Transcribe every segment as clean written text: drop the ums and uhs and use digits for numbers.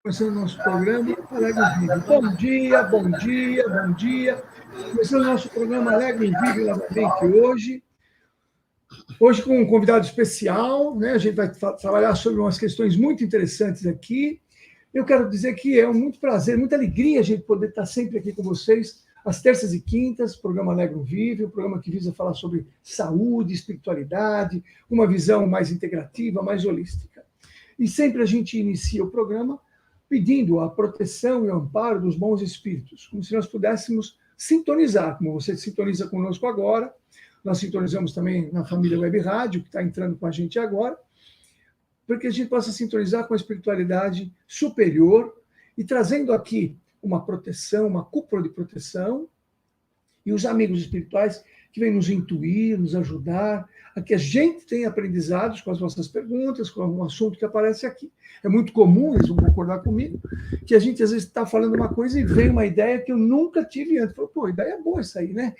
Começando o nosso programa Alegre em Vivo. Bom dia, bom dia, bom dia. Começando o nosso programa Alegre em Vivo novamente hoje com um convidado especial, né? A gente vai trabalhar sobre umas questões muito interessantes aqui. Eu quero dizer que é um muito prazer, muita alegria a gente poder estar sempre aqui com vocês, às terças e quintas, programa Alegre em Vivo, um programa que visa falar sobre saúde, espiritualidade, uma visão mais integrativa, mais holística. E sempre a gente inicia o programa pedindo a proteção e o amparo dos bons espíritos, como se nós pudéssemos sintonizar, como você sintoniza conosco agora. Nós sintonizamos também na família Web Rádio, que está entrando com a gente agora, porque a gente possa sintonizar com a espiritualidade superior e trazendo aqui uma proteção, uma cúpula de proteção, e os amigos espirituais que vêm nos intuir, nos ajudar, a que a gente tenha aprendizados com as nossas perguntas, com algum assunto que aparece aqui. É muito comum, eles vão concordar comigo, que a gente às vezes está falando uma coisa e vem uma ideia que eu nunca tive antes. Falo, pô, ideia boa isso aí, né?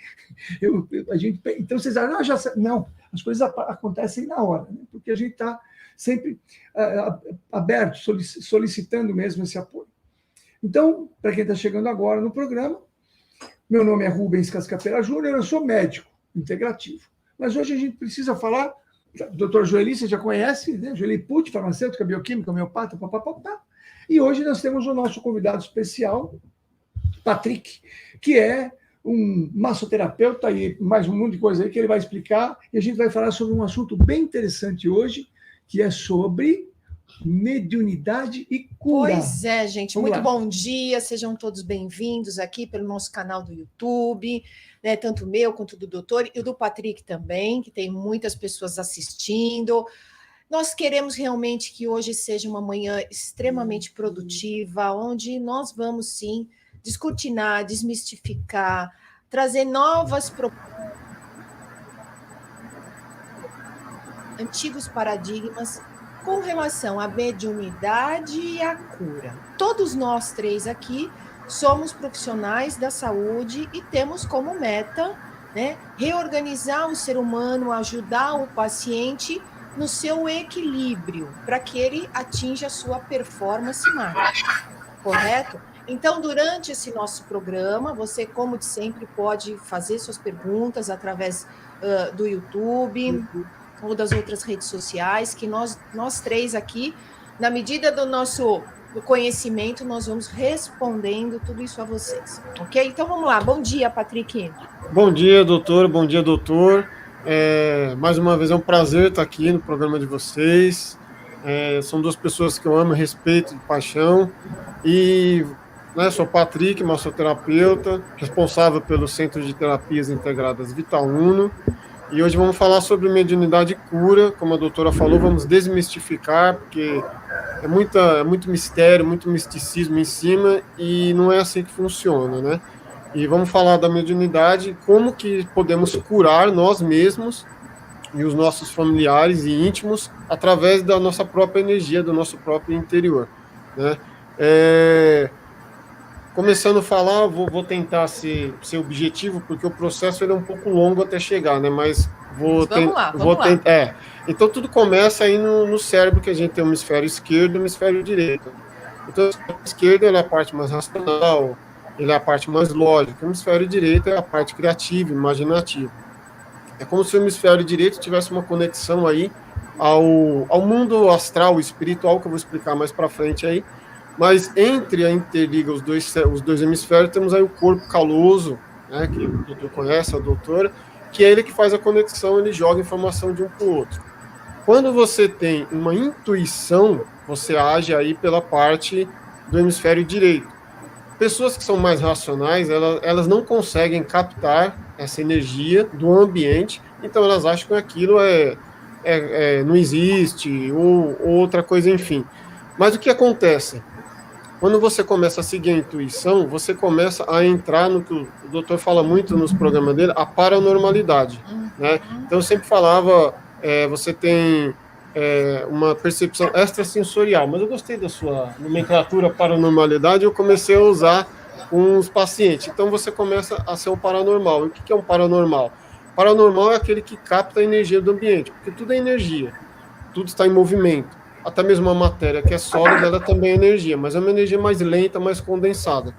Então vocês acham, não, as coisas acontecem na hora, né? Porque a gente está sempre aberto, solicitando mesmo esse apoio. Então, para quem está chegando agora no programa, meu nome é Rubens Cascapeira Júnior, eu sou médico integrativo. Mas hoje a gente precisa falar, doutor Joeli, você já conhece, né? Joeli Pucci, farmacêutica, bioquímica, homeopata, papapá. E hoje nós temos o nosso convidado especial, Patrick, que é um massoterapeuta e mais um monte de coisa aí que ele vai explicar. E a gente vai falar sobre um assunto bem interessante hoje, que é sobre mediunidade e cura. Pois é, gente, Vamos muito lá. bom dia, sejam todos bem-vindos aqui pelo nosso canal do YouTube, né, tanto o meu quanto do doutor e o do Patrick também, que tem muitas pessoas assistindo. Nós queremos realmente que hoje seja uma manhã extremamente produtiva, onde nós vamos, sim, descortinar, desmistificar, trazer novas propostas, antigos paradigmas, com relação à mediunidade e à cura. Todos nós três aqui somos profissionais da saúde e temos como meta, né, reorganizar o ser humano, ajudar o paciente no seu equilíbrio, para que ele atinja a sua performance máxima, correto? Então, durante esse nosso programa, você, como de sempre, pode fazer suas perguntas através do YouTube, ou das outras redes sociais, que nós três aqui, na medida do nosso conhecimento, nós vamos respondendo tudo isso a vocês, ok? Então vamos lá, bom dia, Patrick. Bom dia, doutor, bom dia, doutor. Mais uma vez é um prazer estar aqui no programa de vocês. São duas pessoas que eu amo, respeito de paixão, e sou Patrick, massoterapeuta, responsável pelo Centro de Terapias Integradas Vital Uno. E hoje vamos falar sobre mediunidade e cura, como a doutora falou, vamos desmistificar, porque é muito mistério, muito misticismo em cima, e não é assim que funciona, né? E vamos falar da mediunidade, como que podemos curar nós mesmos e os nossos familiares e íntimos através da nossa própria energia, do nosso próprio interior, né? Começando a falar, vou tentar ser objetivo, porque o processo ele é um pouco longo até chegar, né? Mas vamos lá. Então, tudo começa aí no cérebro, que a gente tem o hemisfério esquerdo e o hemisfério direito. Então, o hemisfério esquerdo ele é a parte mais racional, ele é a parte mais lógica. O hemisfério direito é a parte criativa, imaginativa. É como se o hemisfério direito tivesse uma conexão aí ao mundo astral, espiritual, que eu vou explicar mais para frente aí. Mas entre a interliga os dois hemisférios, temos aí o corpo caloso, né, que o doutor conhece, a doutora, que é ele que faz a conexão, ele joga informação de um para o outro. Quando você tem uma intuição, você age aí pela parte do hemisfério direito. Pessoas que são mais racionais, elas não conseguem captar essa energia do ambiente, então elas acham que aquilo não existe, ou outra coisa, enfim. Mas o que acontece? Quando você começa a seguir a intuição, você começa a entrar no que o doutor fala muito nos programas dele, a paranormalidade, né? Então, eu sempre falava, você tem uma percepção extrasensorial, mas eu gostei da sua nomenclatura paranormalidade, eu comecei a usar com os pacientes. Então, você começa a ser um paranormal. E o que é um paranormal? Paranormal é aquele que capta a energia do ambiente, porque tudo é energia, tudo está em movimento. Até mesmo a matéria que é sólida, ela também é energia, mas é uma energia mais lenta, mais condensada.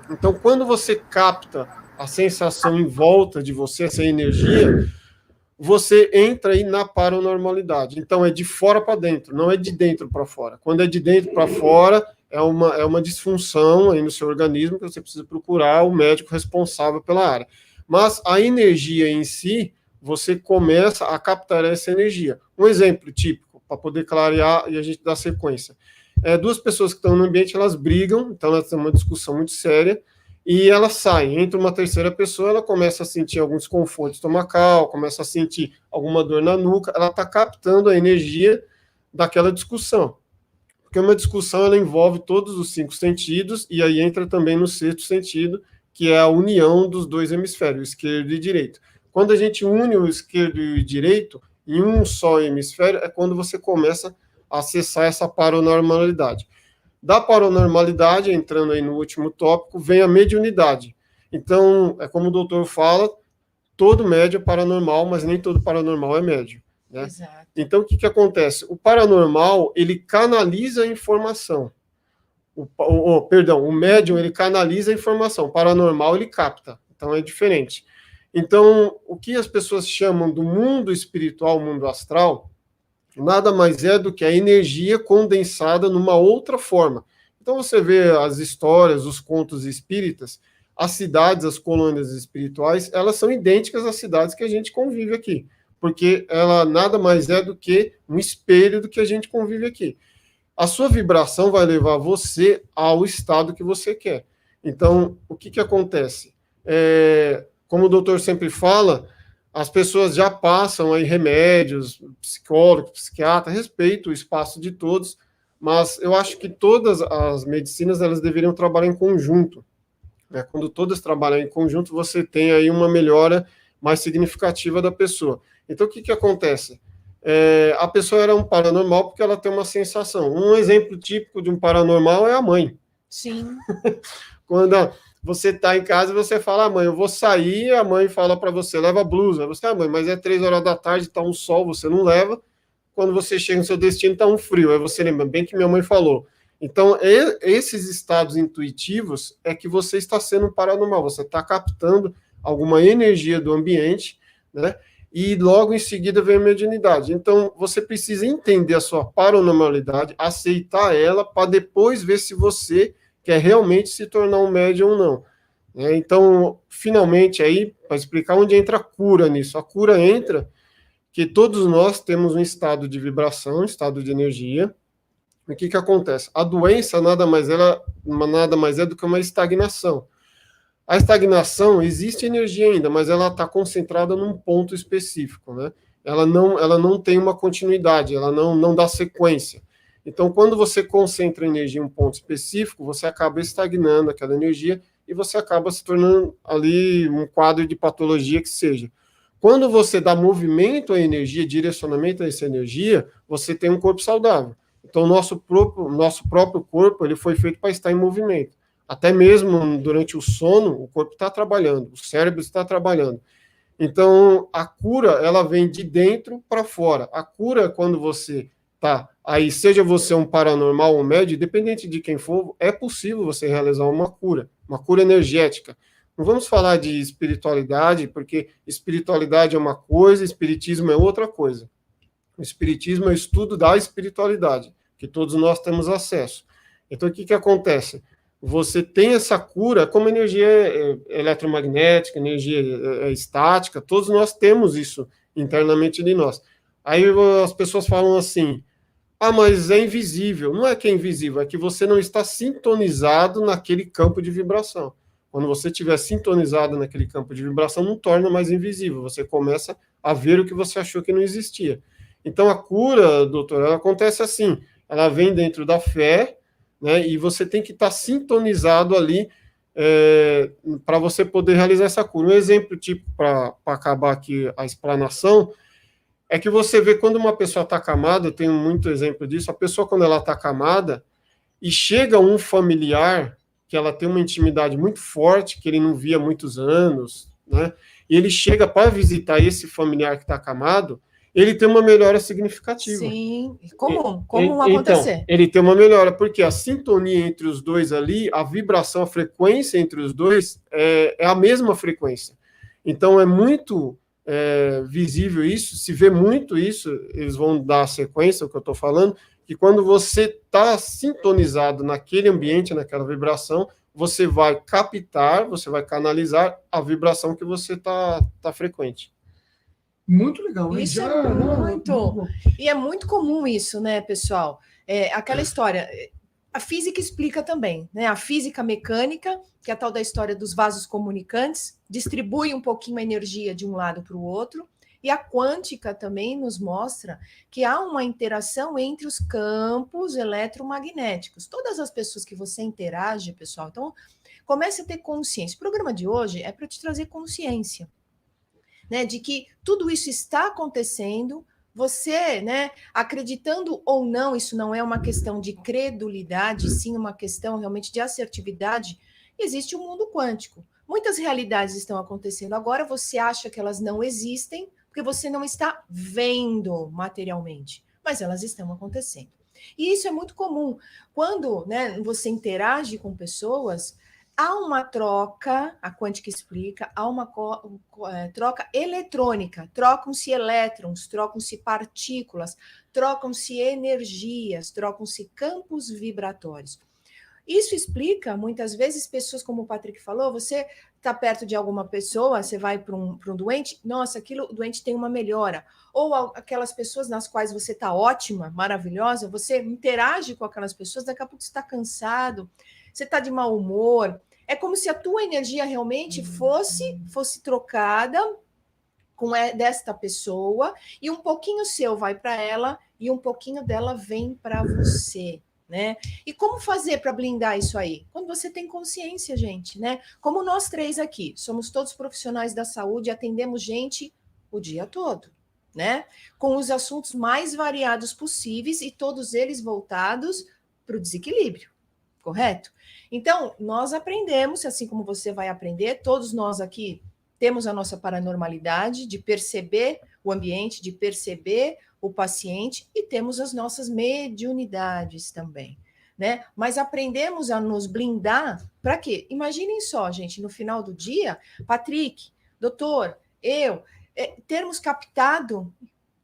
Então, quando você capta a sensação em volta de você, essa energia, você entra aí na paranormalidade. Então, é de fora para dentro, não é de dentro para fora. Quando é de dentro para fora, é uma disfunção aí no seu organismo que você precisa procurar o médico responsável pela área. Mas a energia em si, você começa a captar essa energia. Um exemplo típico, para poder clarear e a gente dar sequência. Duas pessoas que estão no ambiente, elas brigam, então elas têm uma discussão muito séria, e elas saem. Entra uma terceira pessoa, ela começa a sentir algum desconforto estomacal, começa a sentir alguma dor na nuca, ela está captando a energia daquela discussão. Porque uma discussão, ela envolve todos os 5 sentidos, e aí entra também no 6º sentido, que é a união dos 2 hemisférios, esquerdo e direito. Quando a gente une o esquerdo e o direito, em um só hemisfério, é quando você começa a acessar essa paranormalidade. Da paranormalidade, entrando aí no último tópico, vem a mediunidade. Então, é como o doutor fala, todo médio é paranormal, mas nem todo paranormal é médio, né? Exato. Então, o que acontece? O paranormal, ele canaliza a informação. O médium, ele canaliza a informação. O paranormal, ele capta. Então, é diferente. Então, o que as pessoas chamam do mundo espiritual, mundo astral, nada mais é do que a energia condensada numa outra forma. Então, você vê as histórias, os contos espíritas, as cidades, as colônias espirituais, elas são idênticas às cidades que a gente convive aqui, porque ela nada mais é do que um espelho do que a gente convive aqui. A sua vibração vai levar você ao estado que você quer. Então, o que acontece? Como o doutor sempre fala, as pessoas já passam aí remédios, psicólogo, psiquiatra, respeito o espaço de todos, mas eu acho que todas as medicinas, elas deveriam trabalhar em conjunto, né? Quando todas trabalham em conjunto, você tem aí uma melhora mais significativa da pessoa. Então, o que acontece? A pessoa era um paranormal porque ela tem uma sensação. Um exemplo típico de um paranormal é a mãe. Sim. Quando você está em casa e você fala, mãe, eu vou sair, a mãe fala para você, leva a blusa. Você, mãe, mas é 3 horas da tarde, está um sol, você não leva. Quando você chega no seu destino, está um frio. Aí você lembra, bem que minha mãe falou. Então, esses estados intuitivos é que você está sendo paranormal, você está captando alguma energia do ambiente, né? E logo em seguida vem a mediunidade. Então, você precisa entender a sua paranormalidade, aceitar ela, para depois ver se você quer realmente se tornar um médium ou não. Então, finalmente, aí, para explicar onde entra a cura nisso. A cura entra que todos nós temos um estado de vibração, um estado de energia. O que acontece? A doença nada mais é do que uma estagnação. A estagnação, existe energia ainda, mas ela está concentrada num ponto específico, né? Ela não tem uma continuidade, ela não dá sequência. Então, quando você concentra energia em um ponto específico, você acaba estagnando aquela energia e você acaba se tornando ali um quadro de patologia que seja. Quando você dá movimento à energia, direcionamento a essa energia, você tem um corpo saudável. Então, o nosso próprio corpo, ele foi feito para estar em movimento. Até mesmo durante o sono, o corpo está trabalhando, o cérebro está trabalhando. Então, a cura, ela vem de dentro para fora. A cura, quando você tá aí, seja você um paranormal ou médio, independente de quem for, é possível você realizar uma cura energética. Não vamos falar de espiritualidade, porque espiritualidade é uma coisa, espiritismo é outra coisa. O espiritismo é o estudo da espiritualidade, que todos nós temos acesso. Então, o que acontece? Você tem essa cura, como energia eletromagnética, energia estática, todos nós temos isso internamente de nós. Aí as pessoas falam assim, mas é invisível. Não é que é invisível, é que você não está sintonizado naquele campo de vibração. Quando você estiver sintonizado naquele campo de vibração, não torna mais invisível. Você começa a ver o que você achou que não existia. Então, a cura, doutor, ela acontece assim. Ela vem dentro da fé, né? E você tem que estar sintonizado ali para você poder realizar essa cura. Um exemplo, tipo, para acabar aqui a explanação, é que você vê quando uma pessoa está acamada, eu tenho muito exemplo disso, a pessoa quando ela está acamada e chega um familiar que ela tem uma intimidade muito forte, que ele não via há muitos anos, né? E ele chega para visitar esse familiar que está acamado, ele tem uma melhora significativa. Sim, comum acontecer. Então, ele tem uma melhora, porque a sintonia entre os dois ali, a vibração, a frequência entre os dois é a mesma frequência. Então, é muito visível isso, se vê muito isso, eles vão dar a sequência, o que eu estou falando, que quando você está sintonizado naquele ambiente, naquela vibração, você vai captar, você vai canalizar a vibração que você está frequente. Muito legal. Isso E é muito comum isso, né, pessoal? Aquela história... A física explica também, né? A física mecânica, que é a tal da história dos vasos comunicantes, distribui um pouquinho a energia de um lado para o outro, e a quântica também nos mostra que há uma interação entre os campos eletromagnéticos. Todas as pessoas que você interage, pessoal, então comece a ter consciência. O programa de hoje é para te trazer consciência, né, de que tudo isso está acontecendo. Você, né, acreditando ou não, isso não é uma questão de credulidade, sim uma questão realmente de assertividade, existe um mundo quântico. Muitas realidades estão acontecendo agora, você acha que elas não existem, porque você não está vendo materialmente, mas elas estão acontecendo. E isso é muito comum. Quando, né, você interage com pessoas, há uma troca, a quântica explica, há uma troca eletrônica, trocam-se elétrons, trocam-se partículas, trocam-se energias, trocam-se campos vibratórios. Isso explica, muitas vezes, pessoas como o Patrick falou, você está perto de alguma pessoa, você vai para um doente, nossa, o doente tem uma melhora. Ou aquelas pessoas nas quais você está ótima, maravilhosa, você interage com aquelas pessoas, daqui a pouco você está cansado, você está de mau humor. É como se a tua energia realmente fosse trocada com desta pessoa, e um pouquinho seu vai para ela, e um pouquinho dela vem para você, né? E como fazer para blindar isso aí? Quando você tem consciência, gente, né? Como nós três aqui, somos todos profissionais da saúde, atendemos gente o dia todo, né? Com os assuntos mais variados possíveis, e todos eles voltados para o desequilíbrio. Correto? Então, nós aprendemos, assim como você vai aprender, todos nós aqui temos a nossa paranormalidade de perceber o ambiente, de perceber o paciente, e temos as nossas mediunidades também, né? Mas aprendemos a nos blindar para quê? Imaginem só, gente, no final do dia, Patrick, doutor, eu, termos captado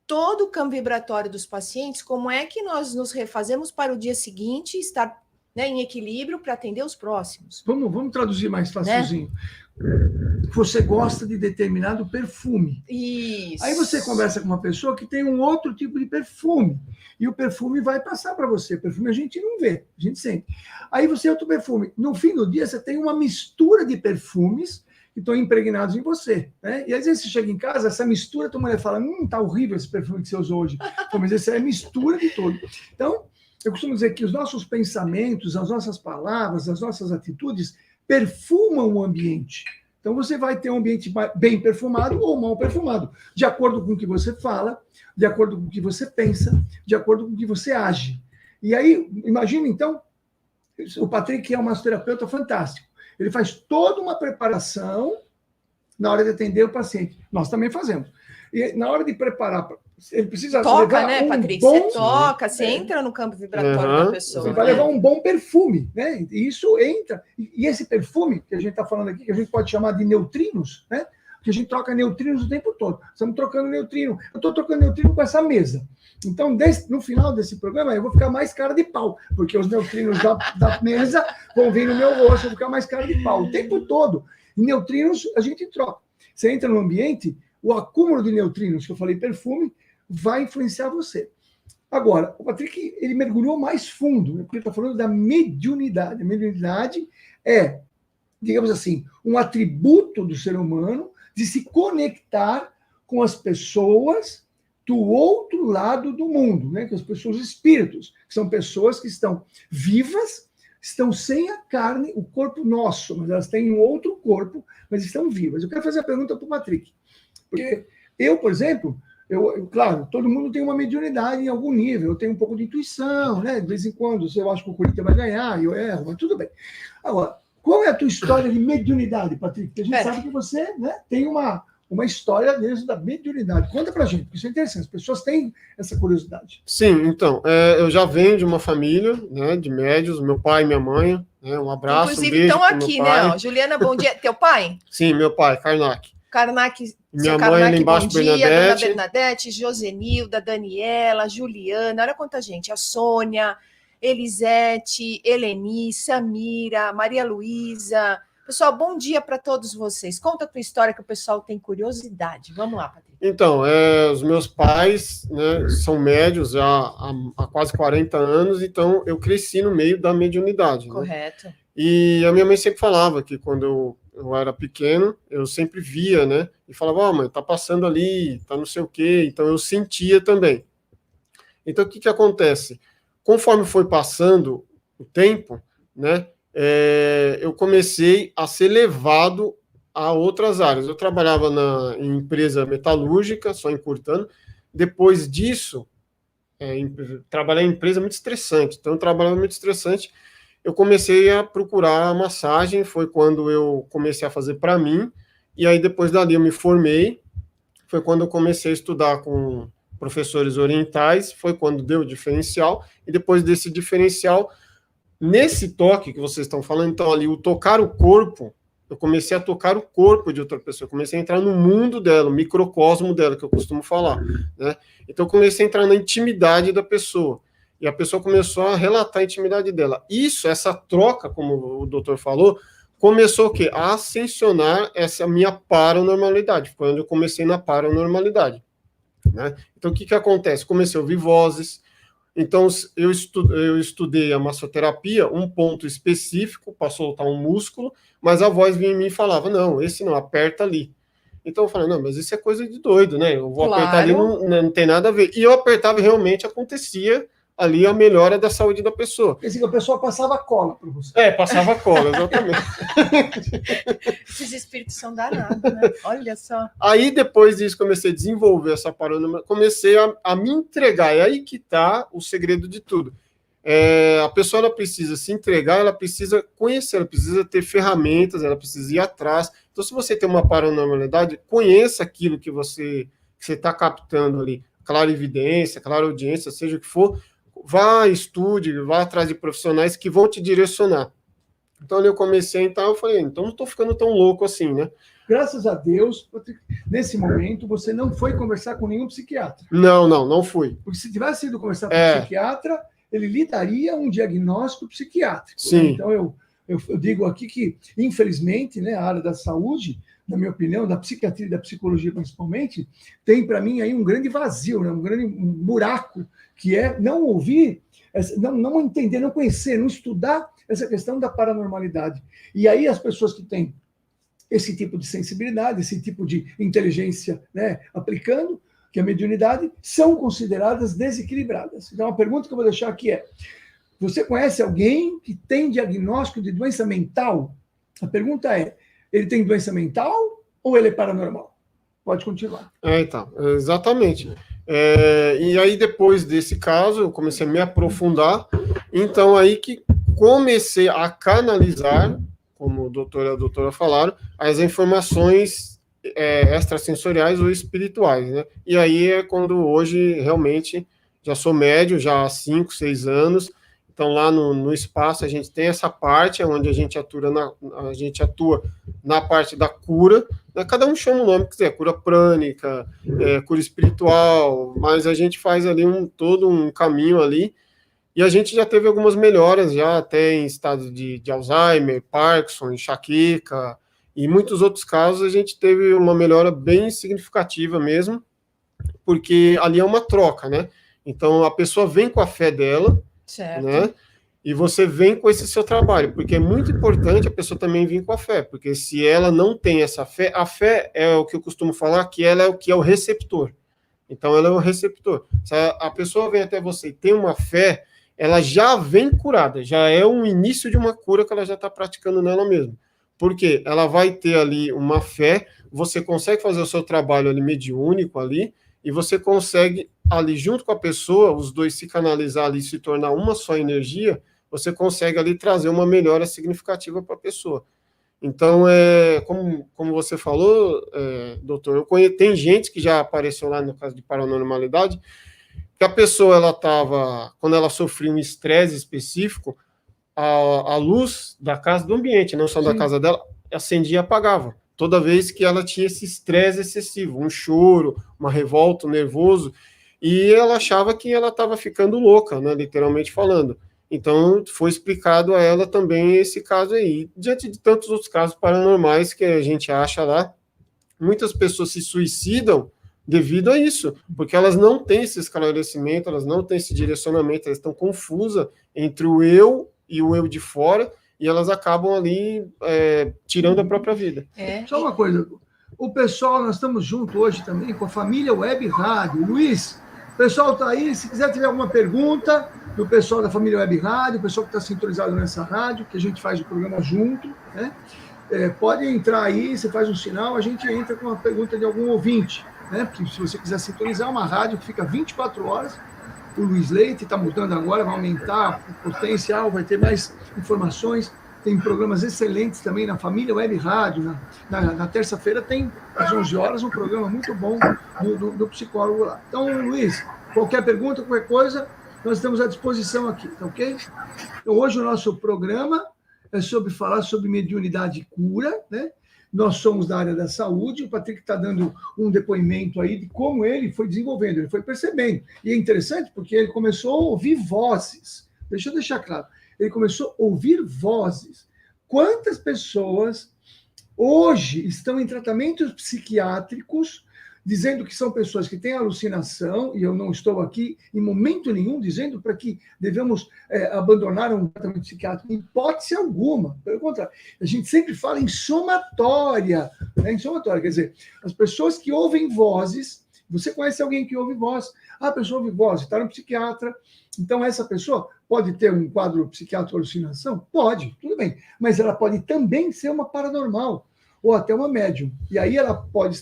todo o campo vibratório dos pacientes, como é que nós nos refazemos para o dia seguinte estar, né, em equilíbrio para atender os próximos. Vamos traduzir mais facilzinho. Né? Você gosta de determinado perfume. Isso. Aí você conversa com uma pessoa que tem um outro tipo de perfume. E o perfume vai passar para você. O perfume a gente não vê, a gente sente. Aí você outro perfume. No fim do dia, você tem uma mistura de perfumes que estão impregnados em você. Né? E às vezes você chega em casa, essa mistura, a tua mulher fala, tá horrível esse perfume que você usou hoje. Pô, mas essa é a mistura de tudo. Então, eu costumo dizer que os nossos pensamentos, as nossas palavras, as nossas atitudes perfumam o ambiente. Então, você vai ter um ambiente bem perfumado ou mal perfumado, de acordo com o que você fala, de acordo com o que você pensa, de acordo com o que você age. E aí, imagina, então, o Patrick é um massoterapeuta fantástico. Ele faz toda uma preparação na hora de atender o paciente. Nós também fazemos. E na hora de preparar... Ele precisa toca, né, Patrick? Você toca, você entra no campo vibratório da pessoa. Você vai levar um bom perfume, né? E isso entra. E esse perfume que a gente está falando aqui, que a gente pode chamar de neutrinos, né? Porque a gente troca neutrinos o tempo todo. Estamos trocando neutrino. Eu estou trocando neutrino com essa mesa. Então, no final desse programa, eu vou ficar mais cara de pau, porque os neutrinos da mesa vão vir no meu rosto, eu vou ficar mais cara de pau o tempo todo. E neutrinos a gente troca. Você entra no ambiente, o acúmulo de neutrinos, que eu falei perfume, vai influenciar você. Agora, o Patrick, ele mergulhou mais fundo, né, porque ele está falando da mediunidade. A mediunidade é, digamos assim, um atributo do ser humano de se conectar com as pessoas do outro lado do mundo, né, com as pessoas espíritos, que são pessoas que estão vivas estão sem a carne, o corpo nosso, mas elas têm um outro corpo, mas estão vivas. Eu quero fazer a pergunta para o Patrick, porque eu, por exemplo, claro, todo mundo tem uma mediunidade em algum nível, eu tenho um pouco de intuição, né? De vez em quando eu acho que o Corinthians vai ganhar, eu erro, mas tudo bem. Agora, qual é a tua história de mediunidade, Patrick? Porque a gente sabe que você, né, tem uma história mesmo da mediunidade. Conta pra gente, porque isso é interessante, as pessoas têm essa curiosidade. Sim, então, eu já venho de uma família, né, de médios, meu pai e minha mãe, né, um abraço, inclusive, estão aqui, né? Ó, Juliana, bom dia. Teu pai? Sim, meu pai, Karnak. Minha mãe ali embaixo, bom dia, Dona Bernadette, Josenilda, Daniela, Juliana, olha quanta gente, a Sônia, Elisete, Eleni, Samira, Maria Luísa. Pessoal, bom dia para todos vocês. Conta a tua história que o pessoal tem curiosidade. Vamos lá, Patrick. Então, os meus pais, né, são médios há quase 40 anos, então eu cresci no meio da mediunidade. Correto. Né? E a minha mãe sempre falava que quando eu era pequeno, eu sempre via, né? E falava, mãe, tá passando ali, tá não sei o quê. Então eu sentia também. Então o que acontece? Conforme foi passando o tempo, né? Eu comecei a ser levado a outras áreas. Eu trabalhava em empresa metalúrgica, só encurtando. Depois disso, trabalhar em empresa muito estressante. Então eu trabalhava muito estressante. Eu comecei a procurar massagem, foi quando eu comecei a fazer para mim, e aí depois dali eu me formei, foi quando eu comecei a estudar com professores orientais, foi quando deu o diferencial, e depois desse diferencial, nesse toque que vocês estão falando, então ali, o tocar o corpo, eu comecei a tocar o corpo de outra pessoa, eu comecei a entrar no mundo dela, o microcosmo dela, que eu costumo falar, né? Então eu comecei a entrar na intimidade da pessoa, e a pessoa começou a relatar a intimidade dela. Essa troca, como o doutor falou, começou o quê? A ascensionar essa minha paranormalidade. Foi onde eu comecei na paranormalidade. Né? Então, o que acontece? Comecei a ouvir vozes. Então, eu estudei a massoterapia, um ponto específico, para soltar um músculo, mas a voz vinha em mim e falava, não, esse não, aperta ali. Então, eu falei, não, mas isso é coisa de doido, né? Eu vou apertar ali, não tem nada a ver. E eu apertava e realmente acontecia ali a melhora da saúde da pessoa. Quer dizer, a pessoa passava cola para você. Passava cola, exatamente. Esses espíritos são danados, né? Olha só. Aí, depois disso, comecei a desenvolver essa paranormal, comecei a me entregar. É aí que está o segredo de tudo. A pessoa ela precisa se entregar, ela precisa conhecer, ela precisa ter ferramentas, ela precisa ir atrás. Então, se você tem uma paranormalidade, conheça aquilo que você está captando ali. Clarividência, clareaudiência, seja o que for, vá, estude, vá atrás de profissionais que vão te direcionar. Então, ali eu comecei, então eu falei, então não estou ficando tão louco assim, né? Graças a Deus, nesse momento, você não foi conversar com nenhum psiquiatra. Não fui. Porque se tivesse ido conversar com um psiquiatra, ele lhe daria um diagnóstico psiquiátrico. Sim. Né? Então, eu digo aqui que, infelizmente, né, a área da saúde, na minha opinião, da psiquiatria e da psicologia principalmente, tem para mim aí um grande vazio, né, um grande buraco, que é não ouvir, não entender, não conhecer, não estudar essa questão da paranormalidade. E aí as pessoas que têm esse tipo de sensibilidade, esse tipo de inteligência, né, aplicando, que é a mediunidade, são consideradas desequilibradas. Então, a pergunta que eu vou deixar aqui é, você conhece alguém que tem diagnóstico de doença mental? A pergunta é, ele tem doença mental ou ele é paranormal? Pode continuar. Então, exatamente. E aí, depois desse caso, eu comecei a me aprofundar. Então, aí que comecei a canalizar, como o doutor e a doutora falaram, as informações extrasensoriais ou espirituais, né? E aí é quando hoje, realmente, já sou médio, já há 5, 6 anos. Então, lá no espaço, a gente tem essa parte onde a gente atua na parte da cura, né? Cada um chama o nome que quiser, cura prânica, cura espiritual, mas a gente faz ali todo um caminho ali, e a gente já teve algumas melhoras, já até em estado de Alzheimer, Parkinson, enxaqueca, e muitos outros casos a gente teve uma melhora bem significativa mesmo, porque ali é uma troca, né? Então, a pessoa vem com a fé dela, certo, né? E você vem com esse seu trabalho, porque é muito importante a pessoa também vir com a fé, porque se ela não tem essa fé, a fé é o que eu costumo falar, que ela é o que é o receptor. Então, ela é o receptor. Se a pessoa vem até você e tem uma fé, ela já vem curada, já é um início de uma cura que ela já está praticando nela mesma. Porque ela vai ter ali uma fé, você consegue fazer o seu trabalho ali mediúnico ali, e você consegue ali junto com a pessoa, os dois se canalizar ali, se tornar uma só energia, você consegue ali trazer uma melhora significativa para a pessoa. Então, como você falou, doutor, tem gente que já apareceu lá no caso de paranormalidade, que a pessoa, quando ela sofria um estresse específico, a luz da casa, do ambiente, não só da casa dela, acendia e apagava. Toda vez que ela tinha esse estresse excessivo, um choro, uma revolta, um nervoso, e ela achava que ela estava ficando louca, né, literalmente falando. Então, foi explicado a ela também esse caso aí. Diante de tantos outros casos paranormais que a gente acha lá, muitas pessoas se suicidam devido a isso, porque elas não têm esse esclarecimento, elas não têm esse direcionamento, elas estão confusas entre o eu e o eu de fora, e elas acabam ali tirando a própria vida. Só uma coisa, o pessoal, nós estamos juntos hoje também com a família Web Rádio. Luiz, o pessoal está aí, se quiser tiver alguma pergunta do pessoal da família Web Rádio, o pessoal que está sintonizado nessa rádio, que a gente faz o programa junto, né? Pode entrar aí, você faz um sinal, a gente entra com uma pergunta de algum ouvinte, né? Porque se você quiser sintonizar uma rádio que fica 24 horas, o Luiz Leite está mudando agora, vai aumentar o potencial, vai ter mais informações, tem programas excelentes também na família Web Rádio, na terça-feira tem, às 11 horas, um programa muito bom do psicólogo lá. Então, Luiz, qualquer pergunta, qualquer coisa, nós estamos à disposição aqui, tá ok? Então, hoje o nosso programa é falar sobre mediunidade e cura, né? Nós somos da área da saúde, o Patrick está dando um depoimento aí de como ele foi desenvolvendo, ele foi percebendo. E é interessante porque ele começou a ouvir vozes. Deixa eu deixar claro. Ele começou a ouvir vozes. Quantas pessoas hoje estão em tratamentos psiquiátricos dizendo que são pessoas que têm alucinação, e eu não estou aqui em momento nenhum dizendo para que devemos abandonar um tratamento psiquiátrico, em hipótese alguma. Pelo contrário, a gente sempre fala em somatória, né? Em somatória, quer dizer, as pessoas que ouvem vozes, você conhece alguém que ouve voz, a pessoa ouve voz, está no psiquiatra, então essa pessoa pode ter um quadro psiquiátrico de alucinação? Pode, tudo bem, mas ela pode também ser uma paranormal, ou até uma médium, e aí ela pode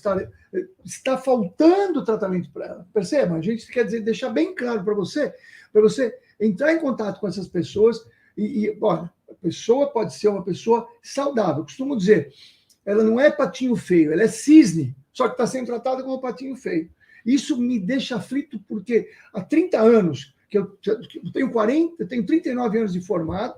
está faltando tratamento para ela. Perceba? A gente quer dizer, deixar bem claro para você entrar em contato com essas pessoas olha, a pessoa pode ser uma pessoa saudável. Eu costumo dizer, ela não é patinho feio, ela é cisne, só que está sendo tratada como patinho feio. Isso me deixa aflito porque há 30 anos, que eu tenho 39 anos de formado,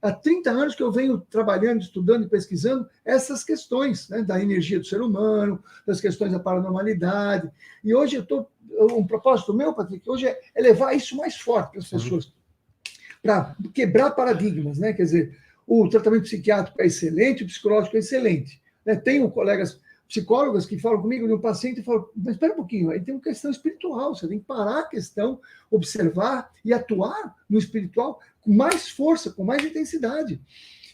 há 30 anos que eu venho trabalhando, estudando e pesquisando essas questões, né, da energia do ser humano, das questões da paranormalidade. E hoje um propósito meu, Patrick, hoje é levar isso mais forte para as pessoas, para quebrar paradigmas, né? Quer dizer, o tratamento psiquiátrico é excelente, o psicológico é excelente, né? Tenho colegas psicólogas que falam comigo de um paciente e falam, mas espera um pouquinho, aí tem uma questão espiritual, você tem que parar a questão, observar e atuar no espiritual com mais força, com mais intensidade.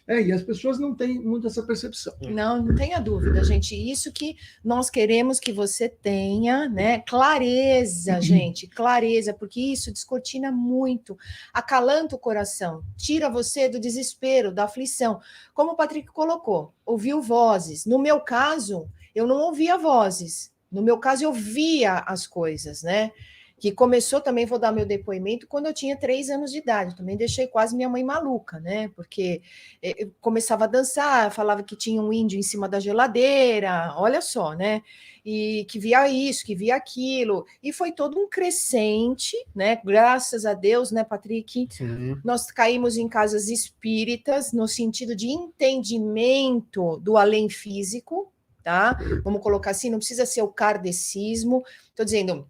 E as pessoas não têm muito essa percepção. Não tenha dúvida, gente. Isso que nós queremos que você tenha, né? Clareza, gente, clareza, porque isso descortina muito, acalanta o coração, tira você do desespero, da aflição. Como o Patrick colocou, ouviu vozes. No meu caso, eu não ouvia vozes. No meu caso, eu via as coisas, né? Que começou também, vou dar meu depoimento, quando eu tinha 3 anos de idade. Eu também deixei quase minha mãe maluca, né? Porque eu começava a dançar, falava que tinha um índio em cima da geladeira, olha só, né? E que via isso, que via aquilo. E foi todo um crescente, né? Graças a Deus, né, Patrick? Sim. Nós caímos em casas espíritas, no sentido de entendimento do além físico, tá? Vamos colocar assim, não precisa ser o kardecismo. Estou dizendo,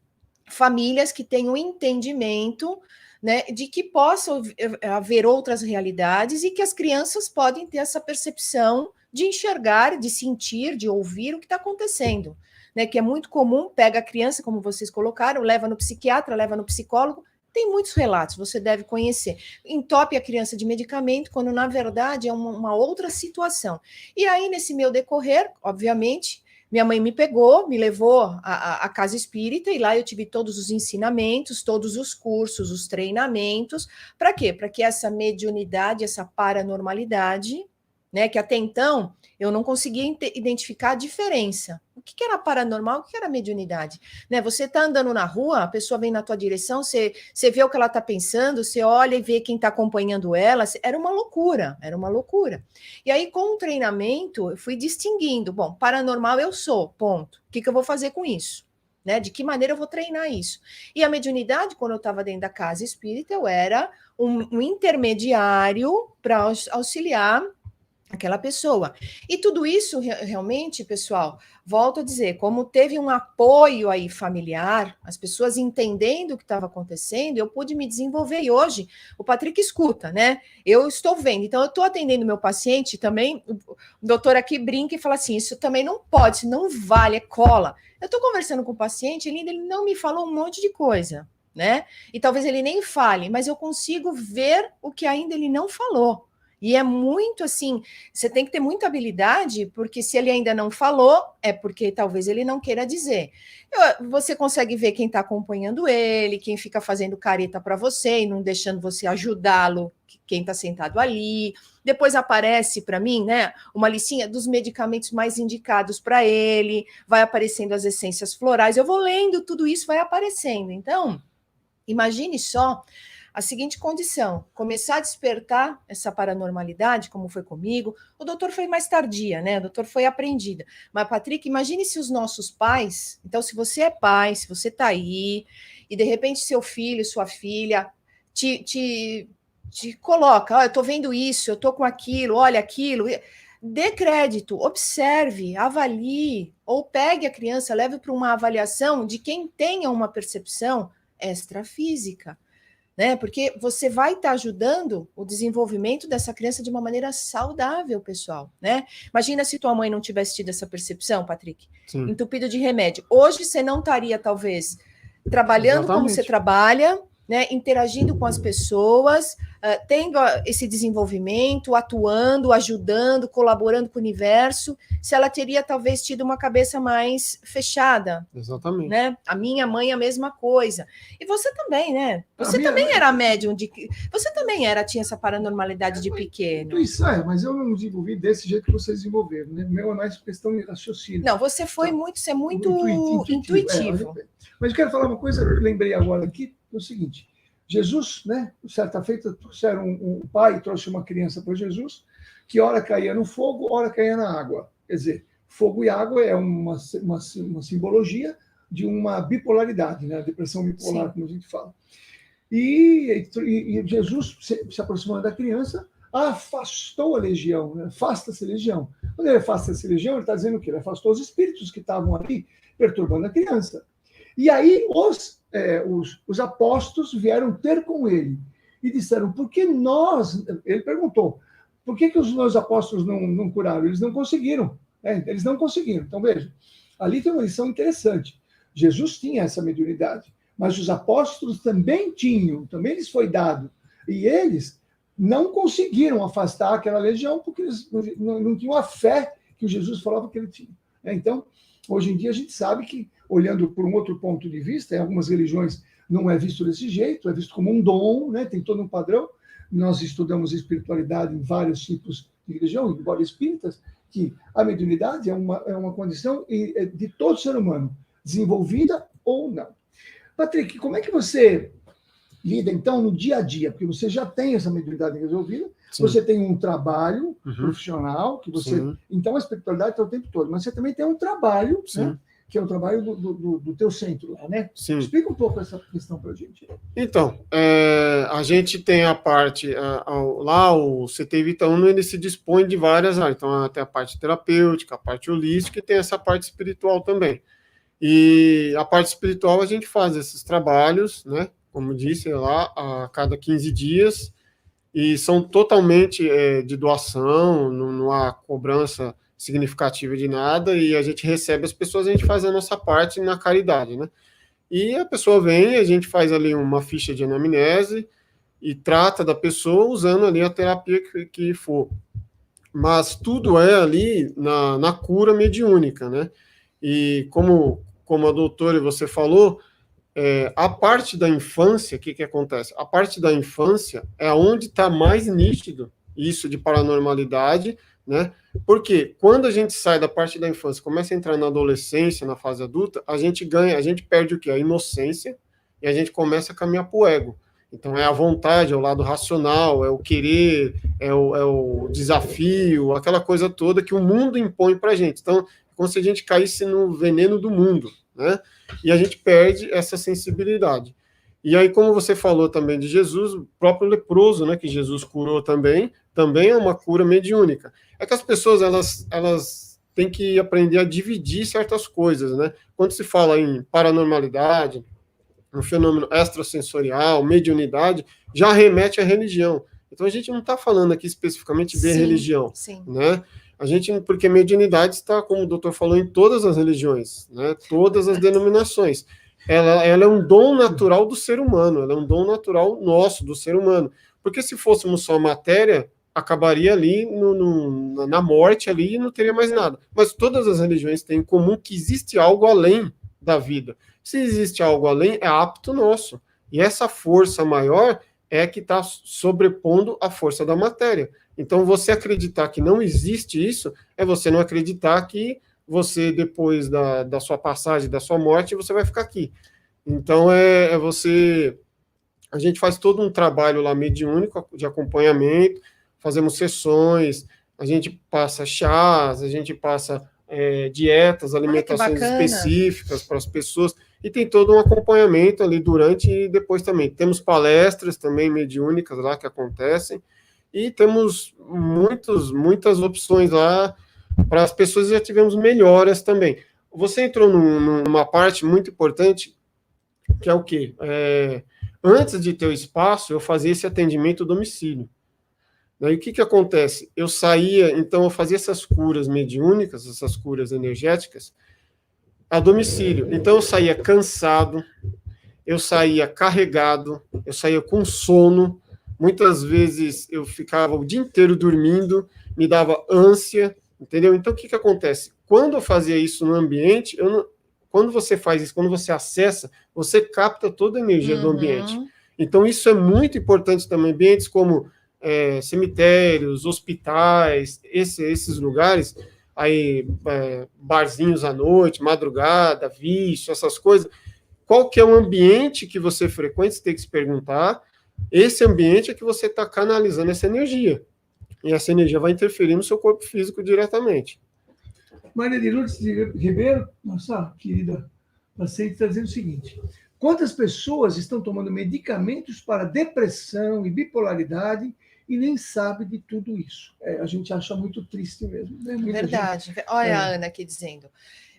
famílias que tenham entendimento, né, de que possa haver outras realidades e que as crianças podem ter essa percepção de enxergar, de sentir, de ouvir o que está acontecendo, né, que é muito comum, pega a criança, como vocês colocaram, leva no psiquiatra, leva no psicólogo, tem muitos relatos, você deve conhecer. Entope a criança de medicamento, quando na verdade é uma outra situação. E aí, nesse meu decorrer, obviamente, minha mãe me pegou, me levou à casa espírita, e lá eu tive todos os ensinamentos, todos os cursos, os treinamentos. Para quê? Para que essa mediunidade, essa paranormalidade, né, que até então eu não conseguia identificar a diferença. O que era paranormal, o que era mediunidade? Né, você está andando na rua, a pessoa vem na tua direção, você vê o que ela está pensando, você olha e vê quem está acompanhando ela. Era uma loucura, era uma loucura. E aí, com o treinamento, eu fui distinguindo. Bom, paranormal eu sou, ponto. O que eu vou fazer com isso? Né, de que maneira eu vou treinar isso? E a mediunidade, quando eu estava dentro da casa espírita, eu era um intermediário para auxiliar aquela pessoa. E tudo isso, realmente, pessoal, volto a dizer, como teve um apoio aí familiar, as pessoas entendendo o que estava acontecendo, eu pude me desenvolver. E hoje, o Patrick escuta, né? Eu estou vendo. Então, eu estou atendendo meu paciente também. O doutor aqui brinca e fala assim, isso também não pode, isso não vale, é cola. Eu estou conversando com o paciente, ele não me falou um monte de coisa, né? E talvez ele nem fale, mas eu consigo ver o que ainda ele não falou. E é muito assim, você tem que ter muita habilidade, porque se ele ainda não falou, é porque talvez ele não queira dizer. Você consegue ver quem está acompanhando ele, quem fica fazendo careta para você e não deixando você ajudá-lo, quem está sentado ali. Depois aparece para mim, né, uma listinha dos medicamentos mais indicados para ele, vai aparecendo as essências florais, eu vou lendo tudo isso, vai aparecendo. Então, imagine só a seguinte condição, começar a despertar essa paranormalidade, como foi comigo. O doutor foi mais tardia, né? O doutor foi aprendida. Mas, Patrick, imagine se os nossos pais... Então, se você é pai, se você está aí, e de repente seu filho, sua filha, te coloca, eu estou vendo isso, eu estou com aquilo, olha aquilo... Dê crédito, observe, avalie, ou pegue a criança, leve para uma avaliação de quem tenha uma percepção extrafísica. Né? Porque você vai estar ajudando o desenvolvimento dessa criança de uma maneira saudável, pessoal, né? Imagina se tua mãe não tivesse tido essa percepção, Patrick, Sim. entupido de remédio. Hoje você não estaria, talvez, trabalhando Exatamente. Como você trabalha, né? Interagindo com as pessoas, tendo esse desenvolvimento, atuando, ajudando, colaborando com o universo, se ela teria talvez tido uma cabeça mais fechada. Exatamente. Né? A minha mãe, a mesma coisa. E você também, né? Você também era médium de... Você também tinha essa paranormalidade de pequeno. Isso mas eu não desenvolvi desse jeito que vocês desenvolveram, né? Meu é mais questão de raciocínio. Não, você foi muito intuitivo. Mas eu quero falar uma coisa que eu lembrei agora aqui, é o seguinte, Jesus, né, certa feita, trouxeram um pai trouxe uma criança para Jesus, que ora caía no fogo, ora caía na água. Quer dizer, fogo e água é uma simbologia de uma bipolaridade, né, a depressão bipolar, Sim. como a gente fala. E Jesus, se aproximando da criança, afastou a legião, né, afasta-se a legião. Quando ele afasta essa legião, ele está dizendo o quê? Ele afastou os espíritos que estavam ali perturbando a criança. E aí os apóstolos vieram ter com ele e disseram, por que nós... Ele perguntou, por que os meus apóstolos não curaram? Eles não conseguiram. Eles não conseguiram. Então, veja, ali tem uma lição interessante. Jesus tinha essa mediunidade, mas os apóstolos também tinham, também lhes foi dado. E eles não conseguiram afastar aquela legião porque eles não tinham a fé que o Jesus falava que ele tinha. Então, hoje em dia, a gente sabe que, olhando por um outro ponto de vista, em algumas religiões não é visto desse jeito, é visto como um dom, né? Tem todo um padrão. Nós estudamos espiritualidade em vários tipos de religião, embora espíritas, que a mediunidade é uma condição de todo ser humano, desenvolvida ou não. Patrick, como é que você lida, então, no dia a dia? Porque você já tem essa mediunidade resolvida, Sim. você tem um trabalho profissional, que você... Sim. Então, a espiritualidade está o tempo todo, mas você também tem um trabalho, né? Que é o trabalho do teu centro lá, né? Sim. Explica um pouco essa questão para a gente. Então, a gente tem a parte, lá o CT Vita Uno, ele se dispõe de várias áreas, então tem a parte terapêutica, a parte holística e tem essa parte espiritual também. E a parte espiritual a gente faz esses trabalhos, né? Como disse lá, a cada 15 dias, e são totalmente de doação, não há cobrança significativa de nada, e a gente recebe as pessoas, a gente faz a nossa parte na caridade, né? E a pessoa vem, a gente faz ali uma ficha de anamnese e trata da pessoa usando ali a terapia que for. Mas tudo é ali na cura mediúnica, né? E como a doutora e você falou, a parte da infância, o que acontece? A parte da infância é onde está mais nítido isso de paranormalidade, né? Porque quando a gente sai da parte da infância, começa a entrar na adolescência, na fase adulta, a gente perde o quê? A inocência, e a gente começa a caminhar para o ego. Então é a vontade, é o lado racional, é o querer, é o desafio, aquela coisa toda que o mundo impõe para a gente. Então, é como se a gente caísse no veneno do mundo, né? E a gente perde essa sensibilidade. E aí, como você falou também de Jesus, o próprio leproso, né, que Jesus curou também é uma cura mediúnica. É que as pessoas, elas têm que aprender a dividir certas coisas, né? Quando se fala em paranormalidade, um fenômeno extrasensorial, mediunidade, já remete à religião. Então, a gente não está falando aqui especificamente de religião, né? Porque mediunidade está, como o doutor falou, em todas as religiões, né? Todas as denominações. Ela é um dom natural do ser humano, ela é um dom natural nosso, do ser humano. Porque se fôssemos só matéria, acabaria ali na morte ali e não teria mais nada. Mas todas as religiões têm em comum que existe algo além da vida. Se existe algo além, é apto nosso. E essa força maior é que está sobrepondo a força da matéria. Então, você acreditar que não existe isso, é você não acreditar que você, depois da sua passagem, da sua morte, você vai ficar aqui. Então, a gente faz todo um trabalho lá mediúnico, de acompanhamento, fazemos sessões, a gente passa chás, a gente passa dietas, alimentações específicas para as pessoas, e tem todo um acompanhamento ali durante e depois também. Temos palestras também mediúnicas lá que acontecem, e temos muitas opções lá para as pessoas, e já tivemos melhoras também. Você entrou numa parte muito importante, que é o quê? Antes de ter o espaço, eu fazia esse atendimento domicílio. E o que acontece? Eu fazia essas curas mediúnicas, essas curas energéticas, a domicílio. Então, eu saía cansado, eu saía carregado, eu saía com sono, muitas vezes eu ficava o dia inteiro dormindo, me dava ânsia, entendeu? Então, o que acontece? Quando eu fazia isso no ambiente, quando você faz isso, quando você acessa, você capta toda a energia do ambiente. Então, isso é muito importante também, ambientes como cemitérios, hospitais, esses lugares, aí barzinhos à noite, madrugada, vício, essas coisas. Qual que é o ambiente que você frequenta? Você tem que se perguntar. Esse ambiente é que você está canalizando essa energia. E essa energia vai interferir no seu corpo físico diretamente. Maria de Lourdes Ribeiro, nossa querida paciente, está dizendo o seguinte: quantas pessoas estão tomando medicamentos para depressão e bipolaridade e nem sabe de tudo isso? A gente acha muito triste mesmo. Né? Verdade. Gente... Olha a Ana aqui dizendo: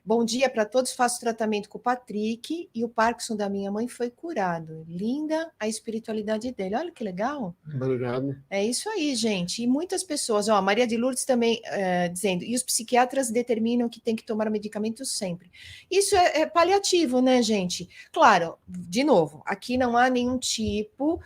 bom dia para todos, faço tratamento com o Patrick e o Parkinson da minha mãe foi curado. Linda a espiritualidade dele. Olha que legal. Obrigado. É isso aí, gente. E muitas pessoas, Maria de Lourdes também dizendo, e os psiquiatras determinam que tem que tomar medicamento sempre. Isso é paliativo, né, gente? Claro, de novo, aqui não há nenhum tipo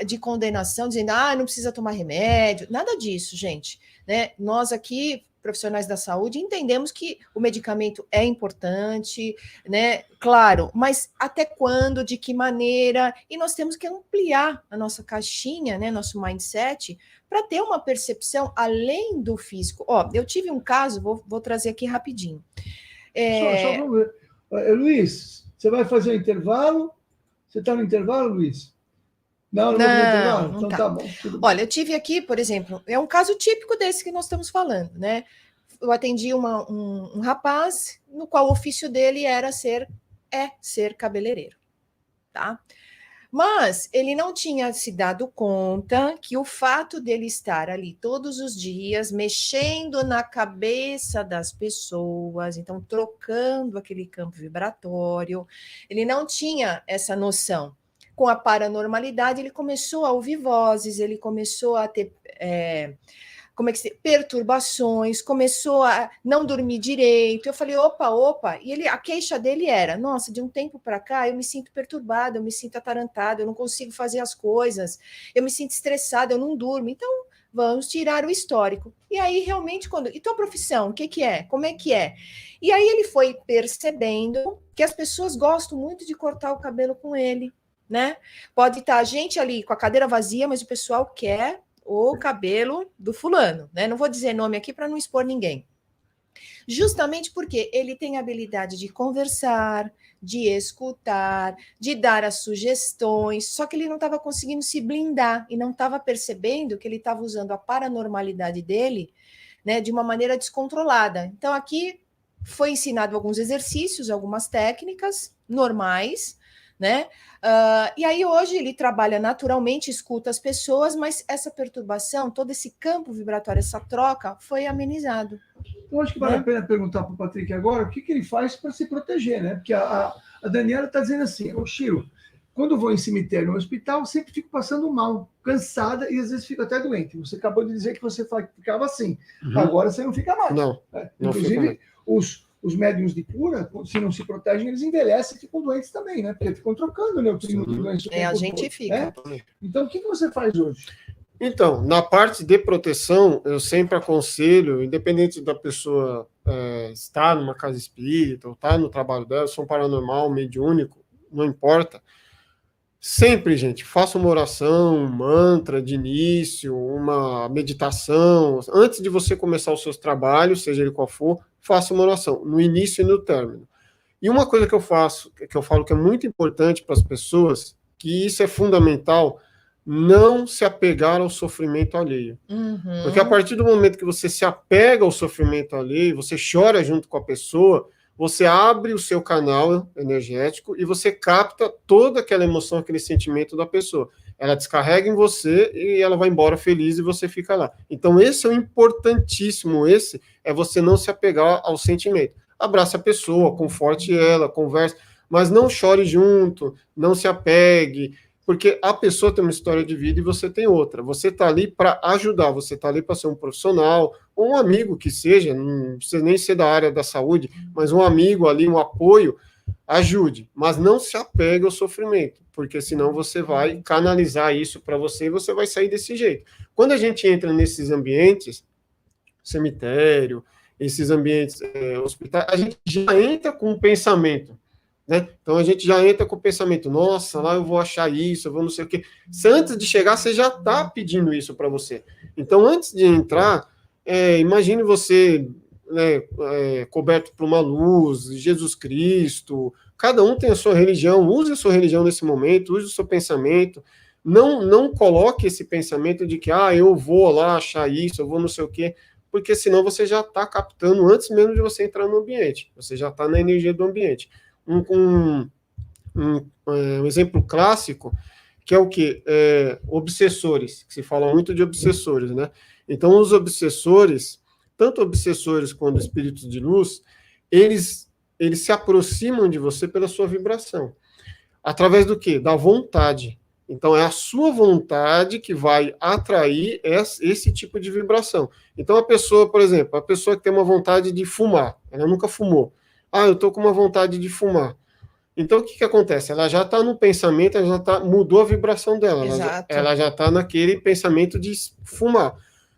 de condenação, dizendo, não precisa tomar remédio, nada disso, gente. Né? Nós aqui, profissionais da saúde, entendemos que o medicamento é importante, né? Claro, mas até quando, de que maneira? E nós temos que ampliar a nossa caixinha, né? Nosso mindset, para ter uma percepção além do físico. Eu tive um caso, vou trazer aqui rapidinho. Só vamos ver. Luiz, você vai fazer o intervalo? Você está no intervalo, Luiz? Não, então tá bom. Olha, eu tive aqui, por exemplo, é um caso típico desse que nós estamos falando, né? Eu atendi um rapaz no qual o ofício dele era ser cabeleireiro, tá? Mas ele não tinha se dado conta que o fato dele estar ali todos os dias, mexendo na cabeça das pessoas, então trocando aquele campo vibratório, ele não tinha essa noção. Com a paranormalidade, ele começou a ouvir vozes, ele começou a ter perturbações, começou a não dormir direito. Eu falei, opa, e a queixa dele era, nossa, de um tempo para cá eu me sinto perturbada, eu me sinto atarantada, eu não consigo fazer as coisas, eu me sinto estressada, eu não durmo. Então, vamos tirar o histórico. E aí, realmente, e tua profissão, o que que é? Como é que é? E aí ele foi percebendo que as pessoas gostam muito de cortar o cabelo com ele, né? Pode estar a gente ali com a cadeira vazia, mas o pessoal quer o cabelo do fulano, né? Não vou dizer nome aqui para não expor ninguém. Justamente porque ele tem a habilidade de conversar, de escutar, de dar as sugestões, só que ele não estava conseguindo se blindar e não estava percebendo que ele estava usando a paranormalidade dele, né, de uma maneira descontrolada. Então, aqui foi ensinado alguns exercícios, algumas técnicas normais, né? E aí hoje ele trabalha naturalmente, escuta as pessoas, mas essa perturbação, todo esse campo vibratório, essa troca, foi amenizado. Eu acho que vale a pena perguntar para o Patrick agora o que ele faz para se proteger, né? Porque a Daniela está dizendo assim, ô Chiro, quando eu vou em cemitério no hospital, sempre fico passando mal, cansada e às vezes fico até doente. Você acabou de dizer que você ficava assim. Agora você não fica mais. Não. Inclusive, os médiuns de cura, se não se protegem, eles envelhecem e ficam doentes também, né? Porque ficam trocando, né? O de doença. A gente fica. Né? Então, o que você faz hoje? Então, na parte de proteção, eu sempre aconselho, independente da pessoa estar numa casa espírita ou estar no trabalho dela, sou um paranormal, mediúnico, não importa. Sempre, gente, faça uma oração, um mantra de início, uma meditação. Antes de você começar os seus trabalhos, seja ele qual for, faça uma oração, no início e no término. E uma coisa que eu falo que é muito importante para as pessoas, que isso é fundamental, não se apegar ao sofrimento alheio. Porque a partir do momento que você se apega ao sofrimento alheio, você chora junto com a pessoa, você abre o seu canal energético e você capta toda aquela emoção, aquele sentimento da pessoa. Ela descarrega em você e ela vai embora feliz e você fica lá. Então esse é o importantíssimo, esse é você não se apegar ao sentimento. Abrace a pessoa, conforte ela, converse, mas não chore junto, não se apegue, porque a pessoa tem uma história de vida e você tem outra. Você está ali para ajudar, você está ali para ser um profissional, ou um amigo que seja, não precisa nem ser da área da saúde, mas um amigo ali, um apoio, ajude, mas não se apegue ao sofrimento, porque senão você vai canalizar isso para você e você vai sair desse jeito. Quando a gente entra nesses ambientes, cemitério, esses ambientes hospitais, a gente já entra com um pensamento, né? Então a gente já entra com o pensamento, nossa, lá eu vou achar isso, eu vou não sei o quê. Antes de chegar, você já está pedindo isso para você. Então, antes de entrar, imagine você coberto por uma luz, Jesus Cristo, cada um tem a sua religião, use a sua religião nesse momento, use o seu pensamento, não coloque esse pensamento de que, eu vou lá achar isso, eu vou não sei o quê, porque senão você já está captando antes mesmo de você entrar no ambiente, você já está na energia do ambiente. Um exemplo clássico, que é o quê? Obsessores, que se fala muito de obsessores, né? Então, os obsessores, tanto obsessores quanto espíritos de luz, eles se aproximam de você pela sua vibração. Através do quê? Da vontade. Então, é a sua vontade que vai atrair esse tipo de vibração. Então, a pessoa, por exemplo, a pessoa que tem uma vontade de fumar, ela nunca fumou. Eu estou com uma vontade de fumar. Então, o que acontece? Ela já está no pensamento, mudou a vibração dela. Ela já está naquele pensamento de fumar.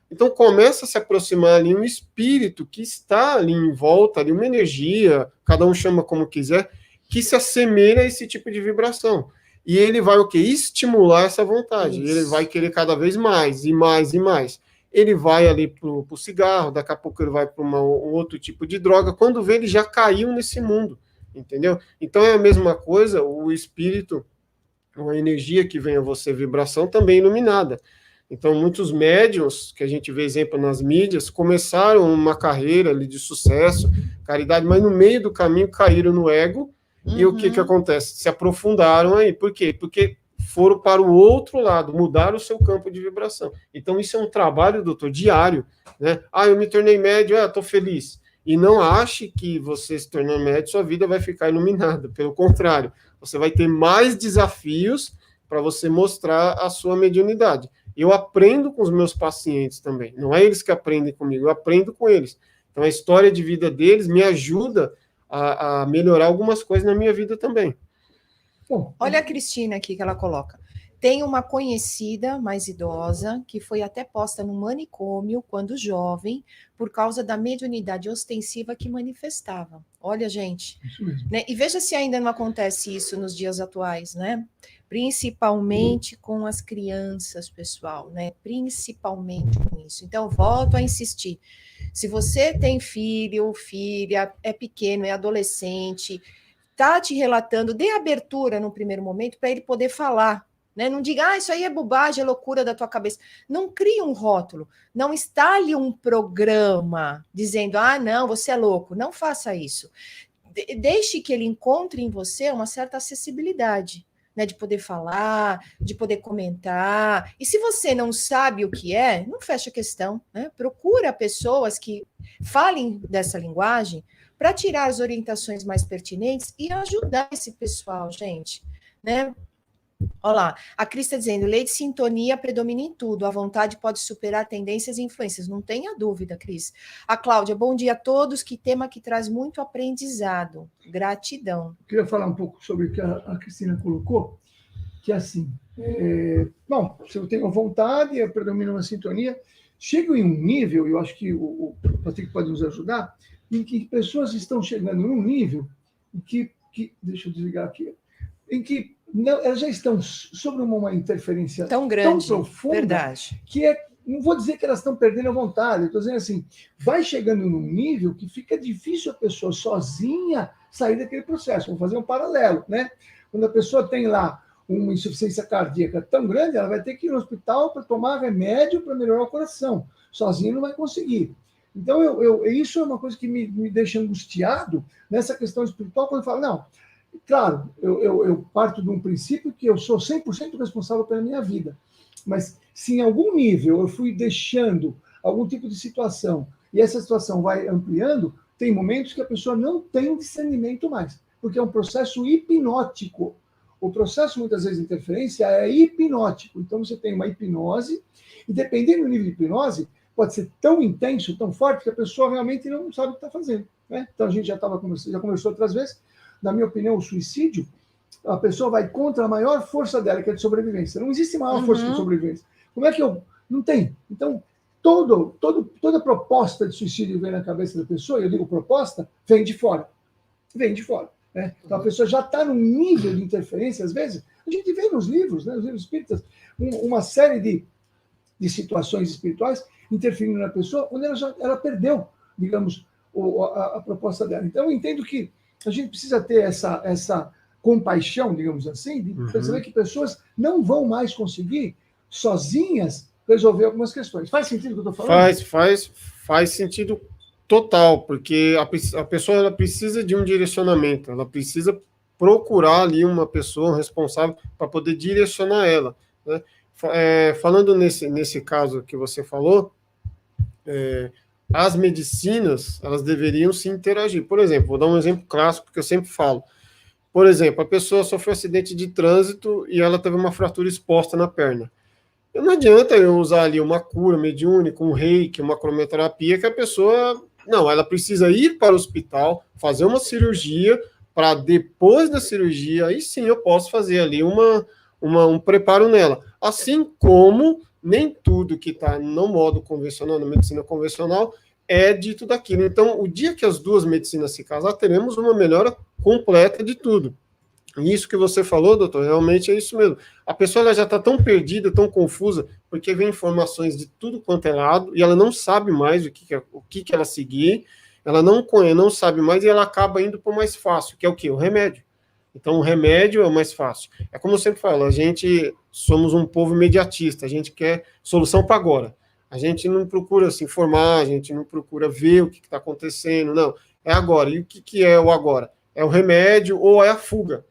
Então, começa a se aproximar ali um espírito que está ali em volta, ali uma energia, cada um chama como quiser, que se assemelha a esse tipo de vibração. E ele vai o quê? Estimular essa vontade. Isso. Ele vai querer cada vez mais, e mais, e mais. Ele vai ali para o cigarro, daqui a pouco ele vai para um outro tipo de droga. Quando vê, ele já caiu nesse mundo, entendeu? Então é a mesma coisa, o espírito, uma energia que vem a você, vibração, também iluminada. Então, muitos médiuns, que a gente vê exemplo nas mídias, começaram uma carreira ali de sucesso, caridade, mas no meio do caminho caíram no ego, e o que acontece? Se aprofundaram aí. Por quê? Porque foram para o outro lado, mudaram o seu campo de vibração. Então, isso é um trabalho, doutor, diário, né? Eu me tornei médium, estou feliz. E não ache que você se tornando médium, sua vida vai ficar iluminada. Pelo contrário, você vai ter mais desafios para você mostrar a sua mediunidade. Eu aprendo com os meus pacientes também. Não é eles que aprendem comigo, eu aprendo com eles. Então, a história de vida deles me ajuda a melhorar algumas coisas na minha vida também. Olha a Cristina aqui que ela coloca. Tem uma conhecida mais idosa que foi até posta no manicômio quando jovem, por causa da mediunidade ostensiva que manifestava. Olha, gente, né? E veja se ainda não acontece isso nos dias atuais, né? Principalmente com as crianças, pessoal, né? Principalmente com isso. Então, volto a insistir. Se você tem filho, filha, é pequeno, é adolescente, tá te relatando, dê abertura no primeiro momento para ele poder falar. Né? Não diga, isso aí é bobagem, é loucura da tua cabeça. Não crie um rótulo, não instale um programa dizendo, não, você é louco. Não faça isso. Deixe que ele encontre em você uma certa acessibilidade, né? De poder falar, de poder comentar. E se você não sabe o que é, não feche a questão. Né? Procura pessoas que falem dessa linguagem para tirar as orientações mais pertinentes e ajudar esse pessoal, gente. Né? Olha lá, a Cris está dizendo, lei de sintonia predomina em tudo, a vontade pode superar tendências e influências, não tenha dúvida, Cris. A Cláudia, bom dia a todos, que tema que traz muito aprendizado, gratidão. Eu queria falar um pouco sobre o que a Cristina colocou, que é assim, bom, se eu tenho vontade, predomina uma sintonia, chega em um nível, eu acho que o Patrick pode nos ajudar, em que pessoas estão chegando num nível em que deixa eu desligar aqui, em que não, elas já estão sobre uma interferência tão grande, tão profunda, verdade, que não vou dizer que elas estão perdendo a vontade, estou dizendo assim, vai chegando num nível que fica difícil a pessoa sozinha sair daquele processo. Vamos fazer um paralelo, né? Quando a pessoa tem lá uma insuficiência cardíaca tão grande, ela vai ter que ir no hospital para tomar remédio para melhorar o coração. Sozinha não vai conseguir. Então, isso é uma coisa que me deixa angustiado nessa questão espiritual, quando eu falo, não, claro, eu parto de um princípio que eu sou 100% responsável pela minha vida, mas se em algum nível eu fui deixando algum tipo de situação e essa situação vai ampliando, tem momentos que a pessoa não tem discernimento mais, porque é um processo hipnótico. O processo, muitas vezes, de interferência é hipnótico. Então, você tem uma hipnose, e dependendo do nível de hipnose, pode ser tão intenso, tão forte, que a pessoa realmente não sabe o que está fazendo. Né? Então, a gente já conversou outras vezes. Na minha opinião, o suicídio, a pessoa vai contra a maior força dela, que é de sobrevivência. Não existe maior força de sobrevivência. Como é que não tem? Então, toda proposta de suicídio vem na cabeça da pessoa, eu digo proposta, vem de fora. Vem de fora. Né? Então, a pessoa já está num nível de interferência, às vezes, a gente vê nos livros, né, nos livros espíritas, uma série de situações espirituais interferindo na pessoa, onde ela perdeu, digamos, a proposta dela. Então, eu entendo que a gente precisa ter essa compaixão, digamos assim, de perceber que pessoas não vão mais conseguir, sozinhas, resolver algumas questões. Faz sentido o que eu estou falando? Faz sentido total, porque a pessoa ela precisa de um direcionamento, ela precisa procurar ali uma pessoa responsável para poder direcionar ela. Né? Falando nesse caso que você falou, as medicinas, elas deveriam se interagir. Por exemplo, vou dar um exemplo clássico que eu sempre falo. Por exemplo, a pessoa sofreu um acidente de trânsito e ela teve uma fratura exposta na perna. Não adianta eu usar ali uma cura mediúnica, um reiki, uma cromoterapia, que a pessoa... Não, ela precisa ir para o hospital, fazer uma cirurgia, para depois da cirurgia, aí sim eu posso fazer ali um preparo nela. Assim como nem tudo que está no modo convencional, na medicina convencional, é dito daquilo. Então, o dia que as duas medicinas se casar, teremos uma melhora completa de tudo. E isso que você falou, doutor, realmente é isso mesmo. A pessoa ela já está tão perdida, tão confusa, porque vem informações de tudo quanto é lado, e ela não sabe mais o que ela seguir, ela não sabe mais, e ela acaba indo para o mais fácil, que é o quê? O remédio. Então, o remédio é o mais fácil. É como eu sempre falo, a gente somos um povo imediatista, a gente quer solução para agora. A gente não procura se informar, a gente não procura ver o que está acontecendo, não. É agora. E o que é o agora? É o remédio ou é a fuga?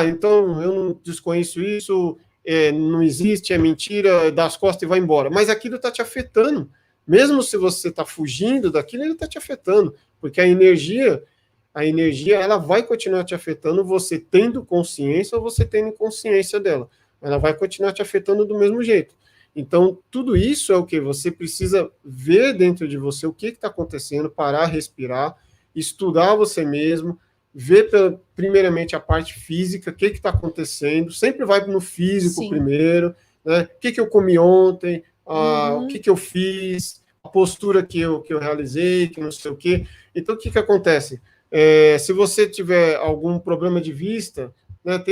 Então eu não desconheço isso, não existe, é mentira, dá as costas e vai embora. Mas aquilo está te afetando. Mesmo se você está fugindo daquilo, ele está te afetando. Porque a energia ela vai continuar te afetando, você tendo consciência ou você tendo consciência dela. Ela vai continuar te afetando do mesmo jeito. Então, tudo isso é o que você precisa ver dentro de você, o que está acontecendo, parar, respirar, estudar você mesmo, vê primeiramente a parte física, o que está acontecendo, sempre vai no físico Sim. primeiro, né? O que eu comi ontem, o que eu fiz, a postura que eu realizei, que não sei o quê. Então, o que acontece? Se você tiver algum problema de vista, né,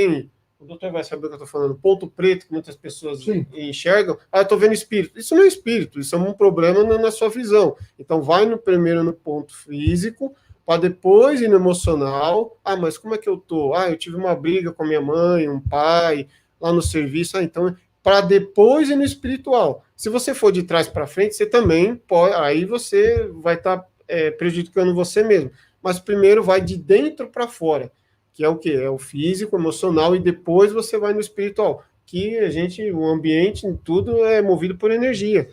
o doutor vai saber o que eu estou falando, ponto preto, que muitas pessoas Sim. enxergam, eu estou vendo espírito. Isso não é espírito, isso é um problema na sua visão. Então, vai primeiro no ponto físico, para depois ir no emocional. Mas como é que eu estou? Eu tive uma briga com a minha mãe, um pai, lá no serviço. Então, para depois ir no espiritual. Se você for de trás para frente, você também pode, aí você vai estar prejudicando você mesmo. Mas primeiro vai de dentro para fora, que é o quê? É o físico, emocional, e depois você vai no espiritual, que o ambiente, tudo é movido por energia.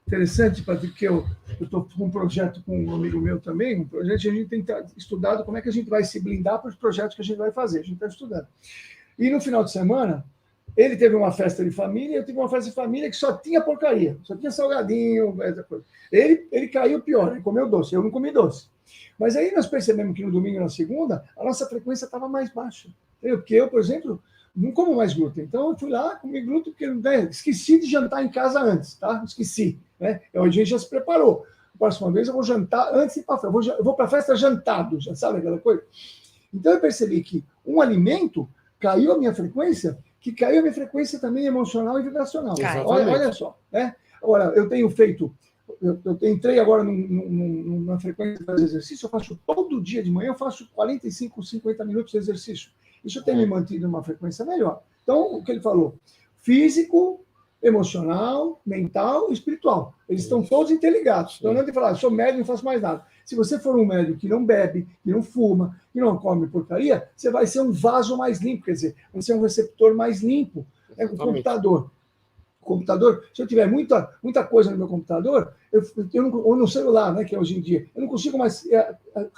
Interessante, Patrick, que eu estou com um projeto com um amigo meu também, um projeto que a gente tem estudado como é que a gente vai se blindar para os projetos que a gente vai fazer, a gente está estudando. E no final de semana, ele teve uma festa de família, eu tive uma festa de família que só tinha porcaria, só tinha salgadinho, essa coisa. Ele caiu pior, ele comeu doce, eu não comi doce. Mas aí nós percebemos que no domingo e na segunda, a nossa frequência estava mais baixa. Porque eu, por exemplo, não como mais glúten. Então eu fui lá, comi glúten, porque esqueci de jantar em casa antes, tá? Esqueci. Né? A gente já se preparou. A próxima vez eu vou jantar antes de ir para a festa. Eu vou para a festa jantado, já sabe aquela coisa? Então eu percebi que um alimento caiu a minha frequência, que caiu a minha frequência também emocional e vibracional. Olha só. Né? Agora, eu tenho feito... Eu entrei agora numa frequência de fazer exercício, eu faço todo dia de manhã, eu faço 45, 50 minutos de exercício. Isso tem me mantido numa frequência melhor. Então, o que ele falou? Físico, emocional, mental e espiritual. Eles estão todos interligados. Então, não é de falar, sou médium e não faço mais nada. Se você for um médium que não bebe, que não fuma, que não come porcaria, você vai ser um vaso mais limpo, quer dizer, vai ser um receptor mais limpo. É um computador, se eu tiver muita coisa no meu computador, ou no celular, né, que é hoje em dia, eu não consigo mais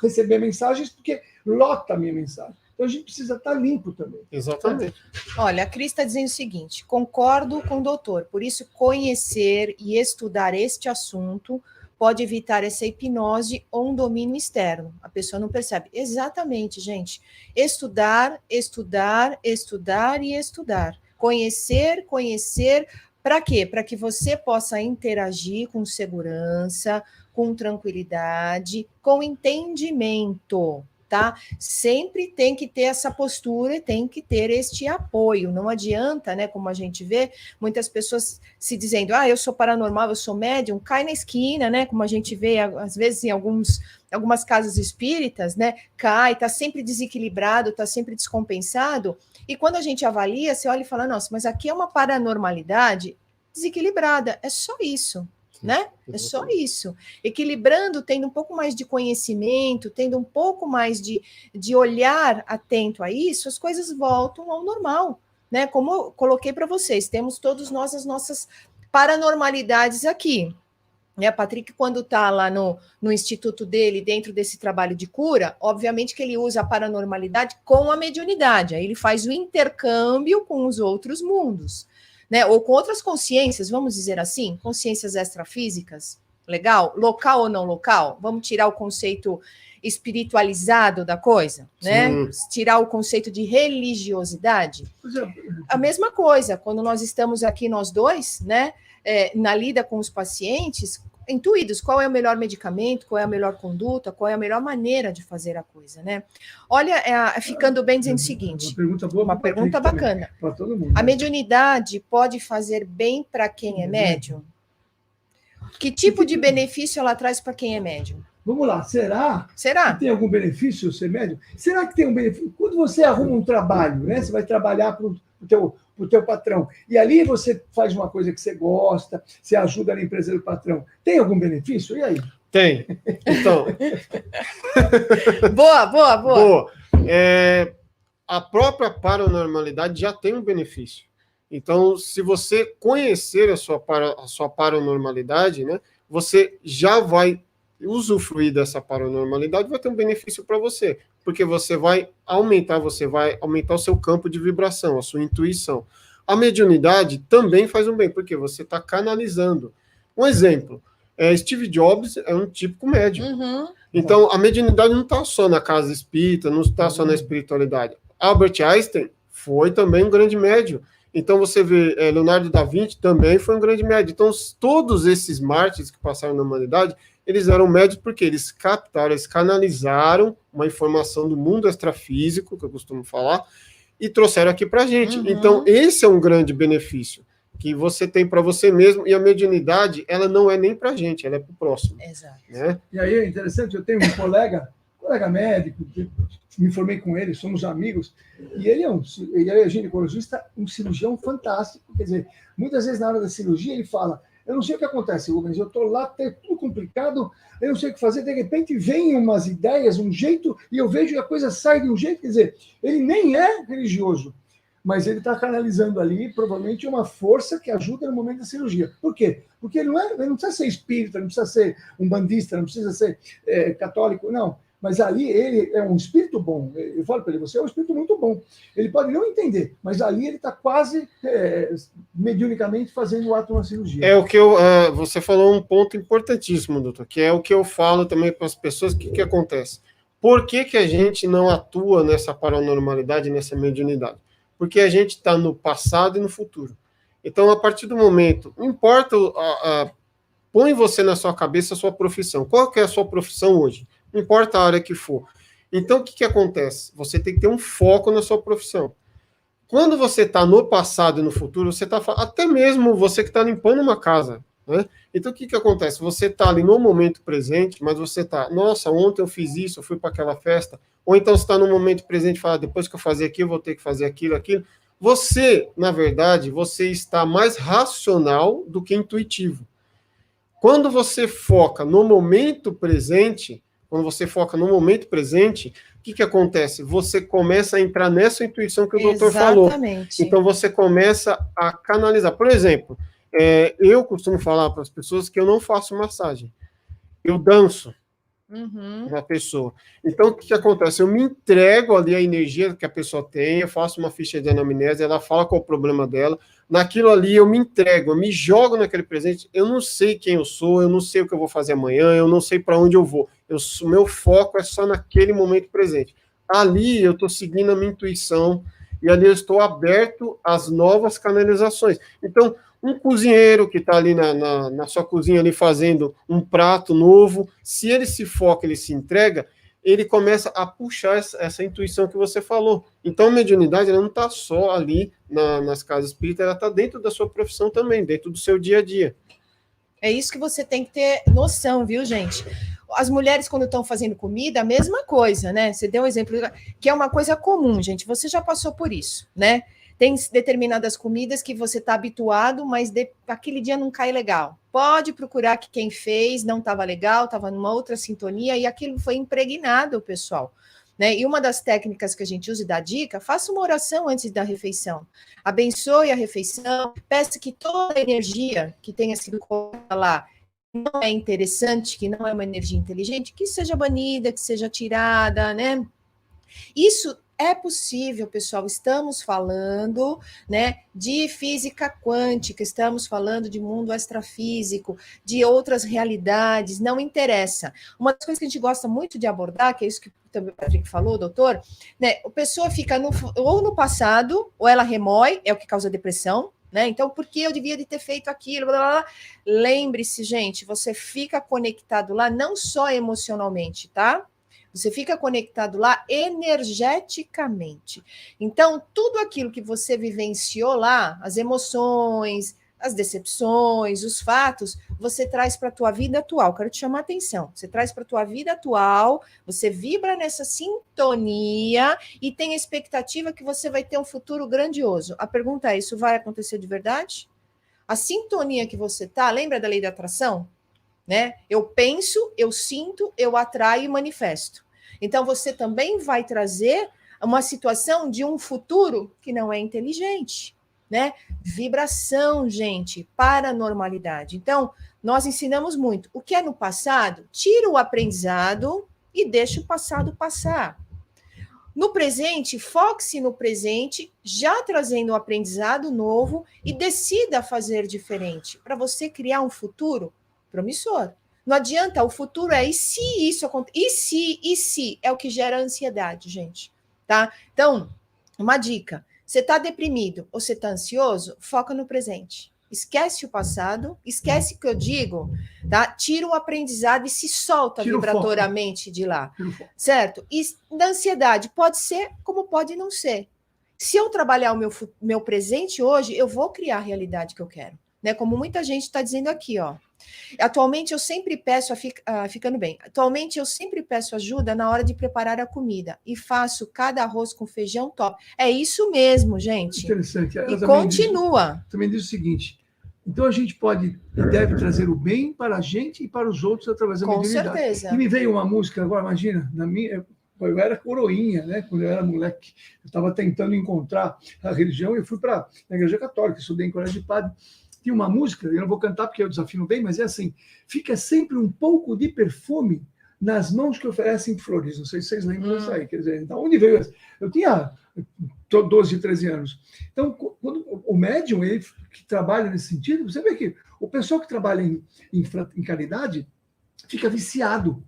receber mensagens porque lota a minha mensagem. Então a gente precisa estar limpo também. Exatamente. Olha, a Cris está dizendo o seguinte: concordo com o doutor, por isso conhecer e estudar este assunto pode evitar essa hipnose ou um domínio externo. A pessoa não percebe. Exatamente, gente. Estudar, estudar, estudar e estudar. Conhecer. Para quê? Para que você possa interagir com segurança, com tranquilidade, com entendimento, tá? Sempre tem que ter essa postura e tem que ter este apoio. Não adianta, né? Como a gente vê, muitas pessoas se dizendo, eu sou paranormal, eu sou médium, cai na esquina, né? Como a gente vê, às vezes, em algumas casas espíritas, né? Cai, tá sempre desequilibrado, tá sempre descompensado. E quando a gente avalia, você olha e fala, nossa, mas aqui é uma paranormalidade desequilibrada. É só isso, né? É só isso. Equilibrando, tendo um pouco mais de conhecimento, tendo um pouco mais de olhar atento a isso, as coisas voltam ao normal, né? Como eu coloquei para vocês, temos todos nós as nossas paranormalidades aqui. Né, Patrick, quando está lá no instituto dele, dentro desse trabalho de cura, obviamente que ele usa a paranormalidade com a mediunidade, aí ele faz o intercâmbio com os outros mundos, né, ou com outras consciências, vamos dizer assim, consciências extrafísicas, legal? Local ou não local? Vamos tirar o conceito espiritualizado da coisa, né? Tirar o conceito de religiosidade. A mesma coisa, quando nós estamos aqui, nós dois, né? Na lida com os pacientes, intuídos, qual é o melhor medicamento, qual é a melhor conduta, qual é a melhor maneira de fazer a coisa, né? Olha, ficando bem dizendo o seguinte, uma pergunta bacana. Todo mundo, né? A mediunidade pode fazer bem para quem é médium? Que tipo de benefício ela traz para quem é médium? Vamos lá, será que tem algum benefício ser médium? Será que tem um benefício? Quando você arruma um trabalho, né? Você vai trabalhar para o teu patrão, e ali você faz uma coisa que você gosta, você ajuda na empresa do patrão. Tem algum benefício? E aí? Tem. Então... Boa. A própria paranormalidade já tem um benefício. Então, se você conhecer a sua paranormalidade, né, você já vai usufruir dessa paranormalidade, vai ter um benefício para você, porque você vai aumentar o seu campo de vibração, a sua intuição. A mediunidade também faz um bem, porque você está canalizando. Um exemplo, Steve Jobs é um típico médium. Uhum. Então, a mediunidade não está só na casa espírita, não está só na espiritualidade. Albert Einstein foi também um grande médium. Então, você vê, Leonardo da Vinci também foi um grande médium. Então, todos esses mártires que passaram na humanidade, eles eram médios porque eles captaram, eles canalizaram uma informação do mundo extrafísico, que eu costumo falar, e trouxeram aqui para a gente. Então, esse é um grande benefício que você tem para você mesmo, e a mediunidade, ela não é nem para a gente, ela é para o próximo. Exato. Né? E aí é interessante, eu tenho um colega médico, me formei com ele, somos amigos, e ele é ginecologista, um cirurgião fantástico, quer dizer, muitas vezes na hora da cirurgia ele fala, eu não sei o que acontece, Rubens, eu estou lá, é tudo complicado, eu não sei o que fazer, de repente vem umas ideias, um jeito, e eu vejo que a coisa sai de um jeito, quer dizer, ele nem é religioso, mas ele está canalizando ali, provavelmente, uma força que ajuda no momento da cirurgia. Por quê? Porque ele não precisa ser espírita, não precisa ser umbandista, não precisa ser católico, não. Mas ali ele é um espírito bom. Eu falo para ele, você é um espírito muito bom. Ele pode não entender, mas ali ele está quase mediunicamente fazendo o ato de uma cirurgia. É o que você falou um ponto importantíssimo, doutor, que é o que eu falo também para as pessoas, o que acontece? Por que a gente não atua nessa paranormalidade, nessa mediunidade? Porque a gente está no passado e no futuro. Então, a partir do momento, não importa, põe você na sua cabeça a sua profissão. Qual que é a sua profissão hoje? Não importa a área que for. Então, o que acontece? Você tem que ter um foco na sua profissão. Quando você está no passado e no futuro, você está... Até mesmo você que está limpando uma casa, né? Então, o que acontece? Você está ali no momento presente, mas você está... Nossa, ontem eu fiz isso, eu fui para aquela festa. Ou então você está no momento presente e fala, depois que eu fazer aquilo, eu vou ter que fazer aquilo. Você, na verdade, você está mais racional do que intuitivo. Quando você foca no momento presente, o que acontece? Você começa a entrar nessa intuição que o doutor falou. Então, você começa a canalizar. Por exemplo, eu costumo falar para as pessoas que eu não faço massagem. Eu danço. Uma pessoa. Então, o que acontece? Eu me entrego ali a energia que a pessoa tem, eu faço uma ficha de anamnese, ela fala qual é o problema dela, naquilo ali eu me entrego, eu me jogo naquele presente, eu não sei quem eu sou, eu não sei o que eu vou fazer amanhã, eu não sei para onde eu vou, meu foco é só naquele momento presente. Ali eu estou seguindo a minha intuição, e ali eu estou aberto às novas canalizações. Então, um cozinheiro que está ali na sua cozinha ali fazendo um prato novo, se ele se foca, ele se entrega, ele começa a puxar essa intuição que você falou. Então, a mediunidade ela não está só ali nas casas espíritas, ela está dentro da sua profissão também, dentro do seu dia a dia. É isso que você tem que ter noção, viu, gente? As mulheres, quando estão fazendo comida, a mesma coisa, né? Você deu um exemplo, que é uma coisa comum, gente. Você já passou por isso, né? Tem determinadas comidas que você está habituado, mas aquele dia não cai legal. Pode procurar que quem fez não estava legal, estava numa outra sintonia, e aquilo foi impregnado, pessoal. Né? E uma das técnicas que a gente usa e dá dica, faça uma oração antes da refeição. Abençoe a refeição, peça que toda a energia que tenha sido colocada lá, não é interessante, que não é uma energia inteligente, que seja banida, que seja tirada, né? Isso é possível, pessoal. Estamos falando, né, de física quântica, estamos falando de mundo extrafísico, de outras realidades, não interessa. Uma das coisas que a gente gosta muito de abordar, que é isso que também o Patrick falou, doutor, né, a pessoa fica ou no passado, ou ela remói, é o que causa depressão, né? Então, por que eu devia de ter feito aquilo? Blá, blá, blá. Lembre-se, gente, você fica conectado lá não só emocionalmente, tá? Você fica conectado lá energeticamente. Então, tudo aquilo que você vivenciou lá, as emoções, as decepções, os fatos, você traz para a tua vida atual. Quero te chamar a atenção. Você traz para a tua vida atual, você vibra nessa sintonia e tem a expectativa que você vai ter um futuro grandioso. A pergunta é, isso vai acontecer de verdade? A sintonia que você tá, lembra da lei da atração? Né? Eu penso, eu sinto, eu atraio e manifesto. Então, você também vai trazer uma situação de um futuro que não é inteligente, né? Vibração, gente, paranormalidade. Então, nós ensinamos muito. O que é no passado, tira o aprendizado e deixa o passado passar. No presente, foque-se no presente, já trazendo um aprendizado novo e decida fazer diferente, para você criar um futuro promissor. Não adianta, o futuro é e se isso acontecer? E se? É o que gera ansiedade, gente. Tá? Então, uma dica. Você está deprimido ou você está ansioso? Foca no presente. Esquece o passado, esquece o que eu digo, tá? Tira o aprendizado e se solta vibratoriamente de lá, certo? E da ansiedade pode ser como pode não ser. Se eu trabalhar o meu presente hoje, eu vou criar a realidade que eu quero, né? Como muita gente está dizendo aqui, ó. Atualmente eu sempre peço, ficando bem, atualmente eu sempre peço ajuda na hora de preparar a comida e faço cada arroz com feijão top. É isso mesmo, gente. Interessante. E continua. Também diz o seguinte, então a gente pode e deve trazer o bem para a gente e para os outros através da mediunidade. Com certeza. E me veio uma música agora, imagina, eu era coroinha, né? Quando eu era moleque, eu estava tentando encontrar a religião e eu fui para a Igreja Católica, estudei em colégio de padre. Tinha uma música, eu não vou cantar porque eu desafino bem, mas é assim, fica sempre um pouco de perfume nas mãos que oferecem flores. Não sei se vocês lembram disso aí. Quer dizer, então, onde veio? Eu tinha 12, 13 anos. Então, quando o médium, ele que trabalha nesse sentido, você vê que o pessoal que trabalha em caridade fica viciado,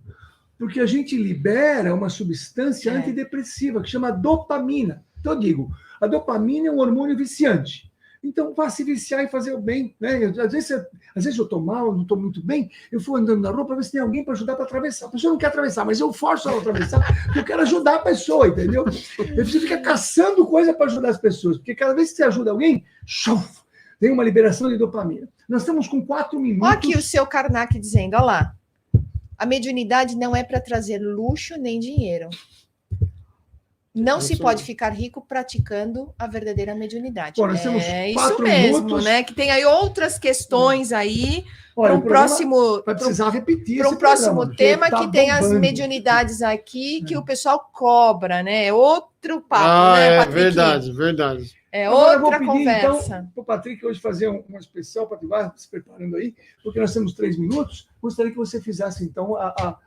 porque a gente libera uma substância antidepressiva que chama dopamina. Então, eu digo, a dopamina é um hormônio viciante. Então, vá se viciar e fazer o bem. Né? Às vezes eu estou mal, não estou muito bem, eu vou andando na rua para ver se tem alguém para ajudar para atravessar. A pessoa não quer atravessar, mas eu forço ela a atravessar, porque eu quero ajudar a pessoa, entendeu? Eu preciso ficar caçando coisa para ajudar as pessoas, porque cada vez que você ajuda alguém, tem uma liberação de dopamina. Nós estamos com 4 minutos. Olha aqui o seu Karnak dizendo, olha lá, a mediunidade não é para trazer luxo nem dinheiro. Não se pode ficar rico praticando a verdadeira mediunidade. É isso mesmo, minutos. Né? Que tem aí outras questões aí para um próximo. Vai precisar repetir. Para um próximo tema que tem as mediunidades aqui que o pessoal cobra, né? É outro papo, né, Patrick? Verdade. É agora outra eu vou pedir, conversa. Então, para o Patrick hoje fazer um especial, para vai se preparando aí, porque nós temos 3 minutos. Gostaria que você fizesse, então, a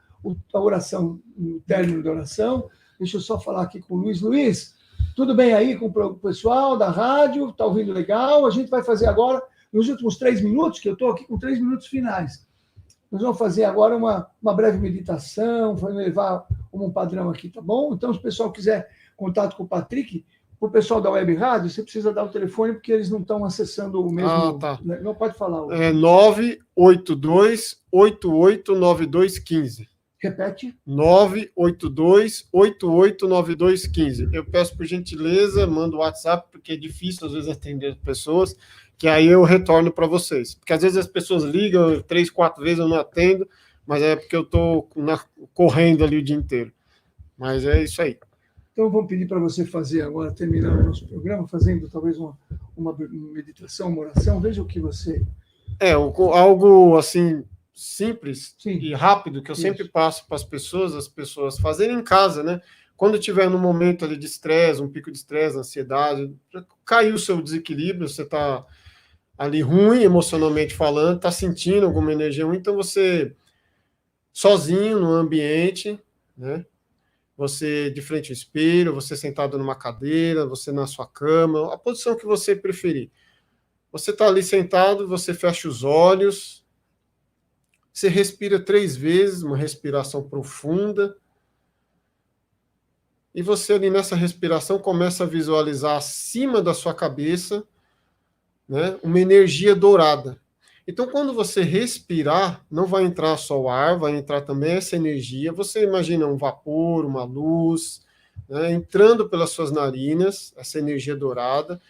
oração, o término da oração. Deixa eu só falar aqui com o Luiz. Luiz, tudo bem aí com o pessoal da rádio? Está ouvindo legal? A gente vai fazer agora, nos últimos 3 minutos, que eu estou aqui com 3 minutos finais. Nós vamos fazer agora uma breve meditação, vamos levar um padrão aqui, tá bom? Então, se o pessoal quiser contato com o Patrick, o pessoal da Web Rádio, você precisa dar o telefone, porque eles não estão acessando o mesmo... tá. Não pode falar. 982-889215. Repete. 982-889215. Eu peço por gentileza, manda o WhatsApp, porque é difícil às vezes atender as pessoas, que aí eu retorno para vocês. Porque às vezes as pessoas ligam 3, 4 vezes, eu não atendo, mas é porque eu estou correndo ali o dia inteiro. Mas é isso aí. Então, vamos pedir para você fazer agora, terminar o nosso programa, fazendo talvez uma meditação, uma oração. Veja o que você... algo assim... simples Sim. E rápido, que eu sempre passo para as pessoas fazerem em casa, né? Quando tiver num momento ali de estresse, um pico de estresse, ansiedade, caiu o seu desequilíbrio, você está ali ruim emocionalmente falando, está sentindo alguma energia ruim, então você sozinho no ambiente, né? Você de frente ao espelho, você sentado numa cadeira, você na sua cama, a posição que você preferir. Você está ali sentado, você fecha os olhos, você respira 3 vezes, uma respiração profunda. E você ali nessa respiração começa a visualizar acima da sua cabeça, né, uma energia dourada. Então, quando você respirar, não vai entrar só o ar, vai entrar também essa energia. Você imagina um vapor, uma luz, né, entrando pelas suas narinas, essa energia dourada,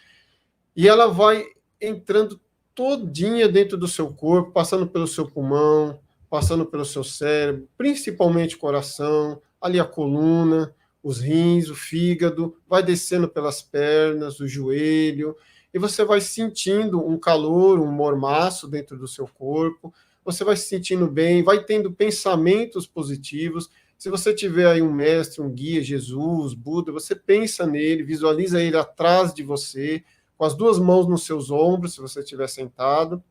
e ela vai entrando todinha dentro do seu corpo, passando pelo seu pulmão, passando pelo seu cérebro, principalmente o coração, ali a coluna, os rins, o fígado, vai descendo pelas pernas, o joelho, e você vai sentindo um calor, um mormaço dentro do seu corpo, você vai se sentindo bem, vai tendo pensamentos positivos. Se você tiver aí um mestre, um guia, Jesus, Buda, você pensa nele, visualiza ele atrás de você, com as 2 mãos nos seus ombros, se você estiver sentado.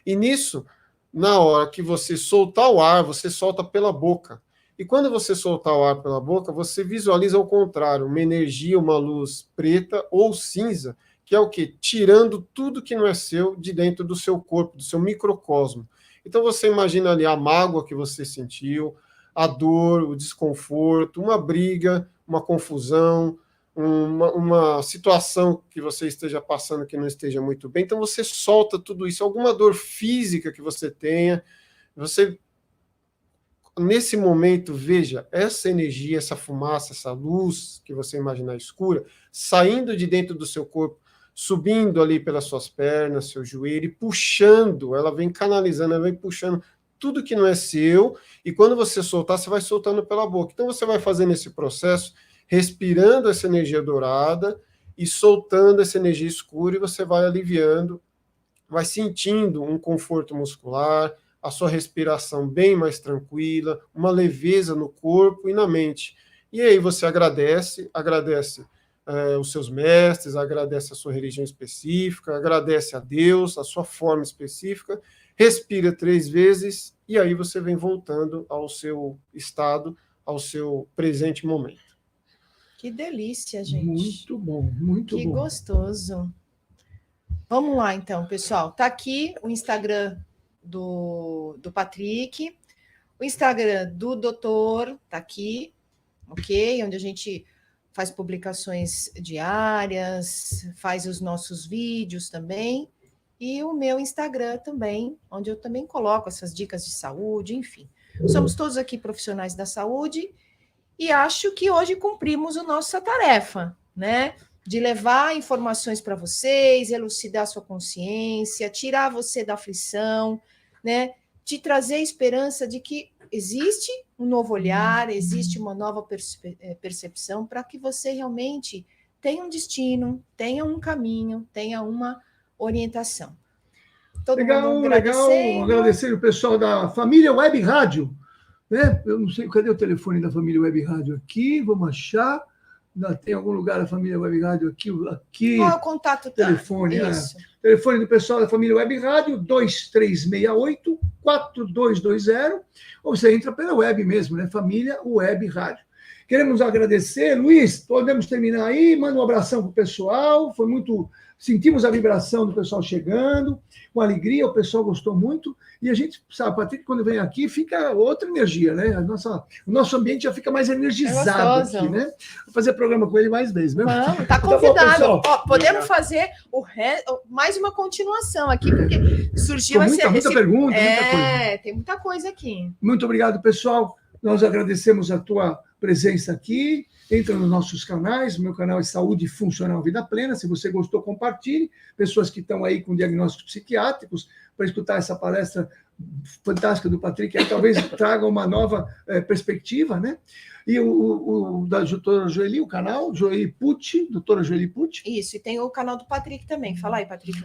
E nisso, na hora que você soltar o ar, você solta pela boca. E quando você soltar o ar pela boca, você visualiza ao contrário, uma energia, uma luz preta ou cinza, que é o quê? Tirando tudo que não é seu de dentro do seu corpo, do seu microcosmo. Então você imagina ali a mágoa que você sentiu, a dor, o desconforto, uma briga, uma confusão, uma situação que você esteja passando que não esteja muito bem. Então você solta tudo isso, alguma dor física que você tenha, você, nesse momento, veja essa energia, essa fumaça, essa luz que você imaginar escura, saindo de dentro do seu corpo, subindo ali pelas suas pernas, seu joelho, e puxando, ela vem canalizando, ela vem puxando tudo que não é seu, e quando você soltar, você vai soltando pela boca. Então você vai fazendo esse processo, respirando essa energia dourada e soltando essa energia escura, e você vai aliviando, vai sentindo um conforto muscular, a sua respiração bem mais tranquila, uma leveza no corpo e na mente. E aí você agradece os seus mestres, agradece a sua religião específica, agradece a Deus, a sua forma específica, respira 3 vezes e aí você vem voltando ao seu estado, ao seu presente momento. Que delícia, gente. Muito bom, muito bom. Que gostoso. Vamos lá, então, pessoal. Tá aqui o Instagram do Patrick, o Instagram do doutor tá aqui, ok? Onde a gente faz publicações diárias, faz os nossos vídeos também, e o meu Instagram também, onde eu também coloco essas dicas de saúde, enfim. Somos todos aqui profissionais da saúde e acho que hoje cumprimos a nossa tarefa, né? De levar informações para vocês, elucidar sua consciência, tirar você da aflição, né? Te trazer a esperança de que existe um novo olhar, existe uma nova percepção para que você realmente tenha um destino, tenha um caminho, tenha uma orientação. Todo mundo agradecendo. Agradecer o pessoal da família Web Rádio, né? Eu não sei, cadê o telefone da família Web Rádio aqui? Vamos achar. Tem algum lugar da família Web Rádio aqui? Qual é o contato? Telefone, telefone do pessoal da família Web Rádio, 2368-4220, ou você entra pela web mesmo, né? Família Web Rádio. Queremos agradecer. Luiz, podemos terminar aí? Manda um abração para o pessoal. Foi muito... Sentimos a vibração do pessoal chegando, com alegria, o pessoal gostou muito, e a gente sabe, Patrick, quando vem aqui, fica outra energia, né? O nosso ambiente já fica mais energizado aqui, né? Vou fazer programa com ele mais vezes, né? Vamos, tá convidado. Ó, podemos fazer mais uma continuação aqui, porque surgiu muita pergunta, muita coisa. Tem muita coisa aqui. Muito obrigado, pessoal. Nós agradecemos a tua presença aqui. Entra nos nossos canais, meu canal é Saúde Funcional Vida Plena, se você gostou, compartilhe, pessoas que estão aí com diagnósticos psiquiátricos, para escutar essa palestra fantástica do Patrick, aí talvez traga uma nova perspectiva, né? E o da doutora Joeli, o canal, Joeli Pucci, doutora Joeli Pucci. Isso, e tem o canal do Patrick também, fala aí, Patrick.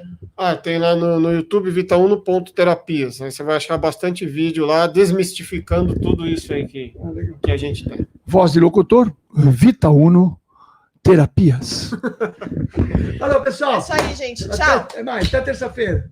Tem lá no YouTube, Vita1.terapias, aí você vai achar bastante vídeo lá, desmistificando tudo isso aí que a gente tem. Voz de locutor, Vita Uno Terapias. Valeu, pessoal. É isso aí, gente. Tchau. Até mais. Até terça-feira.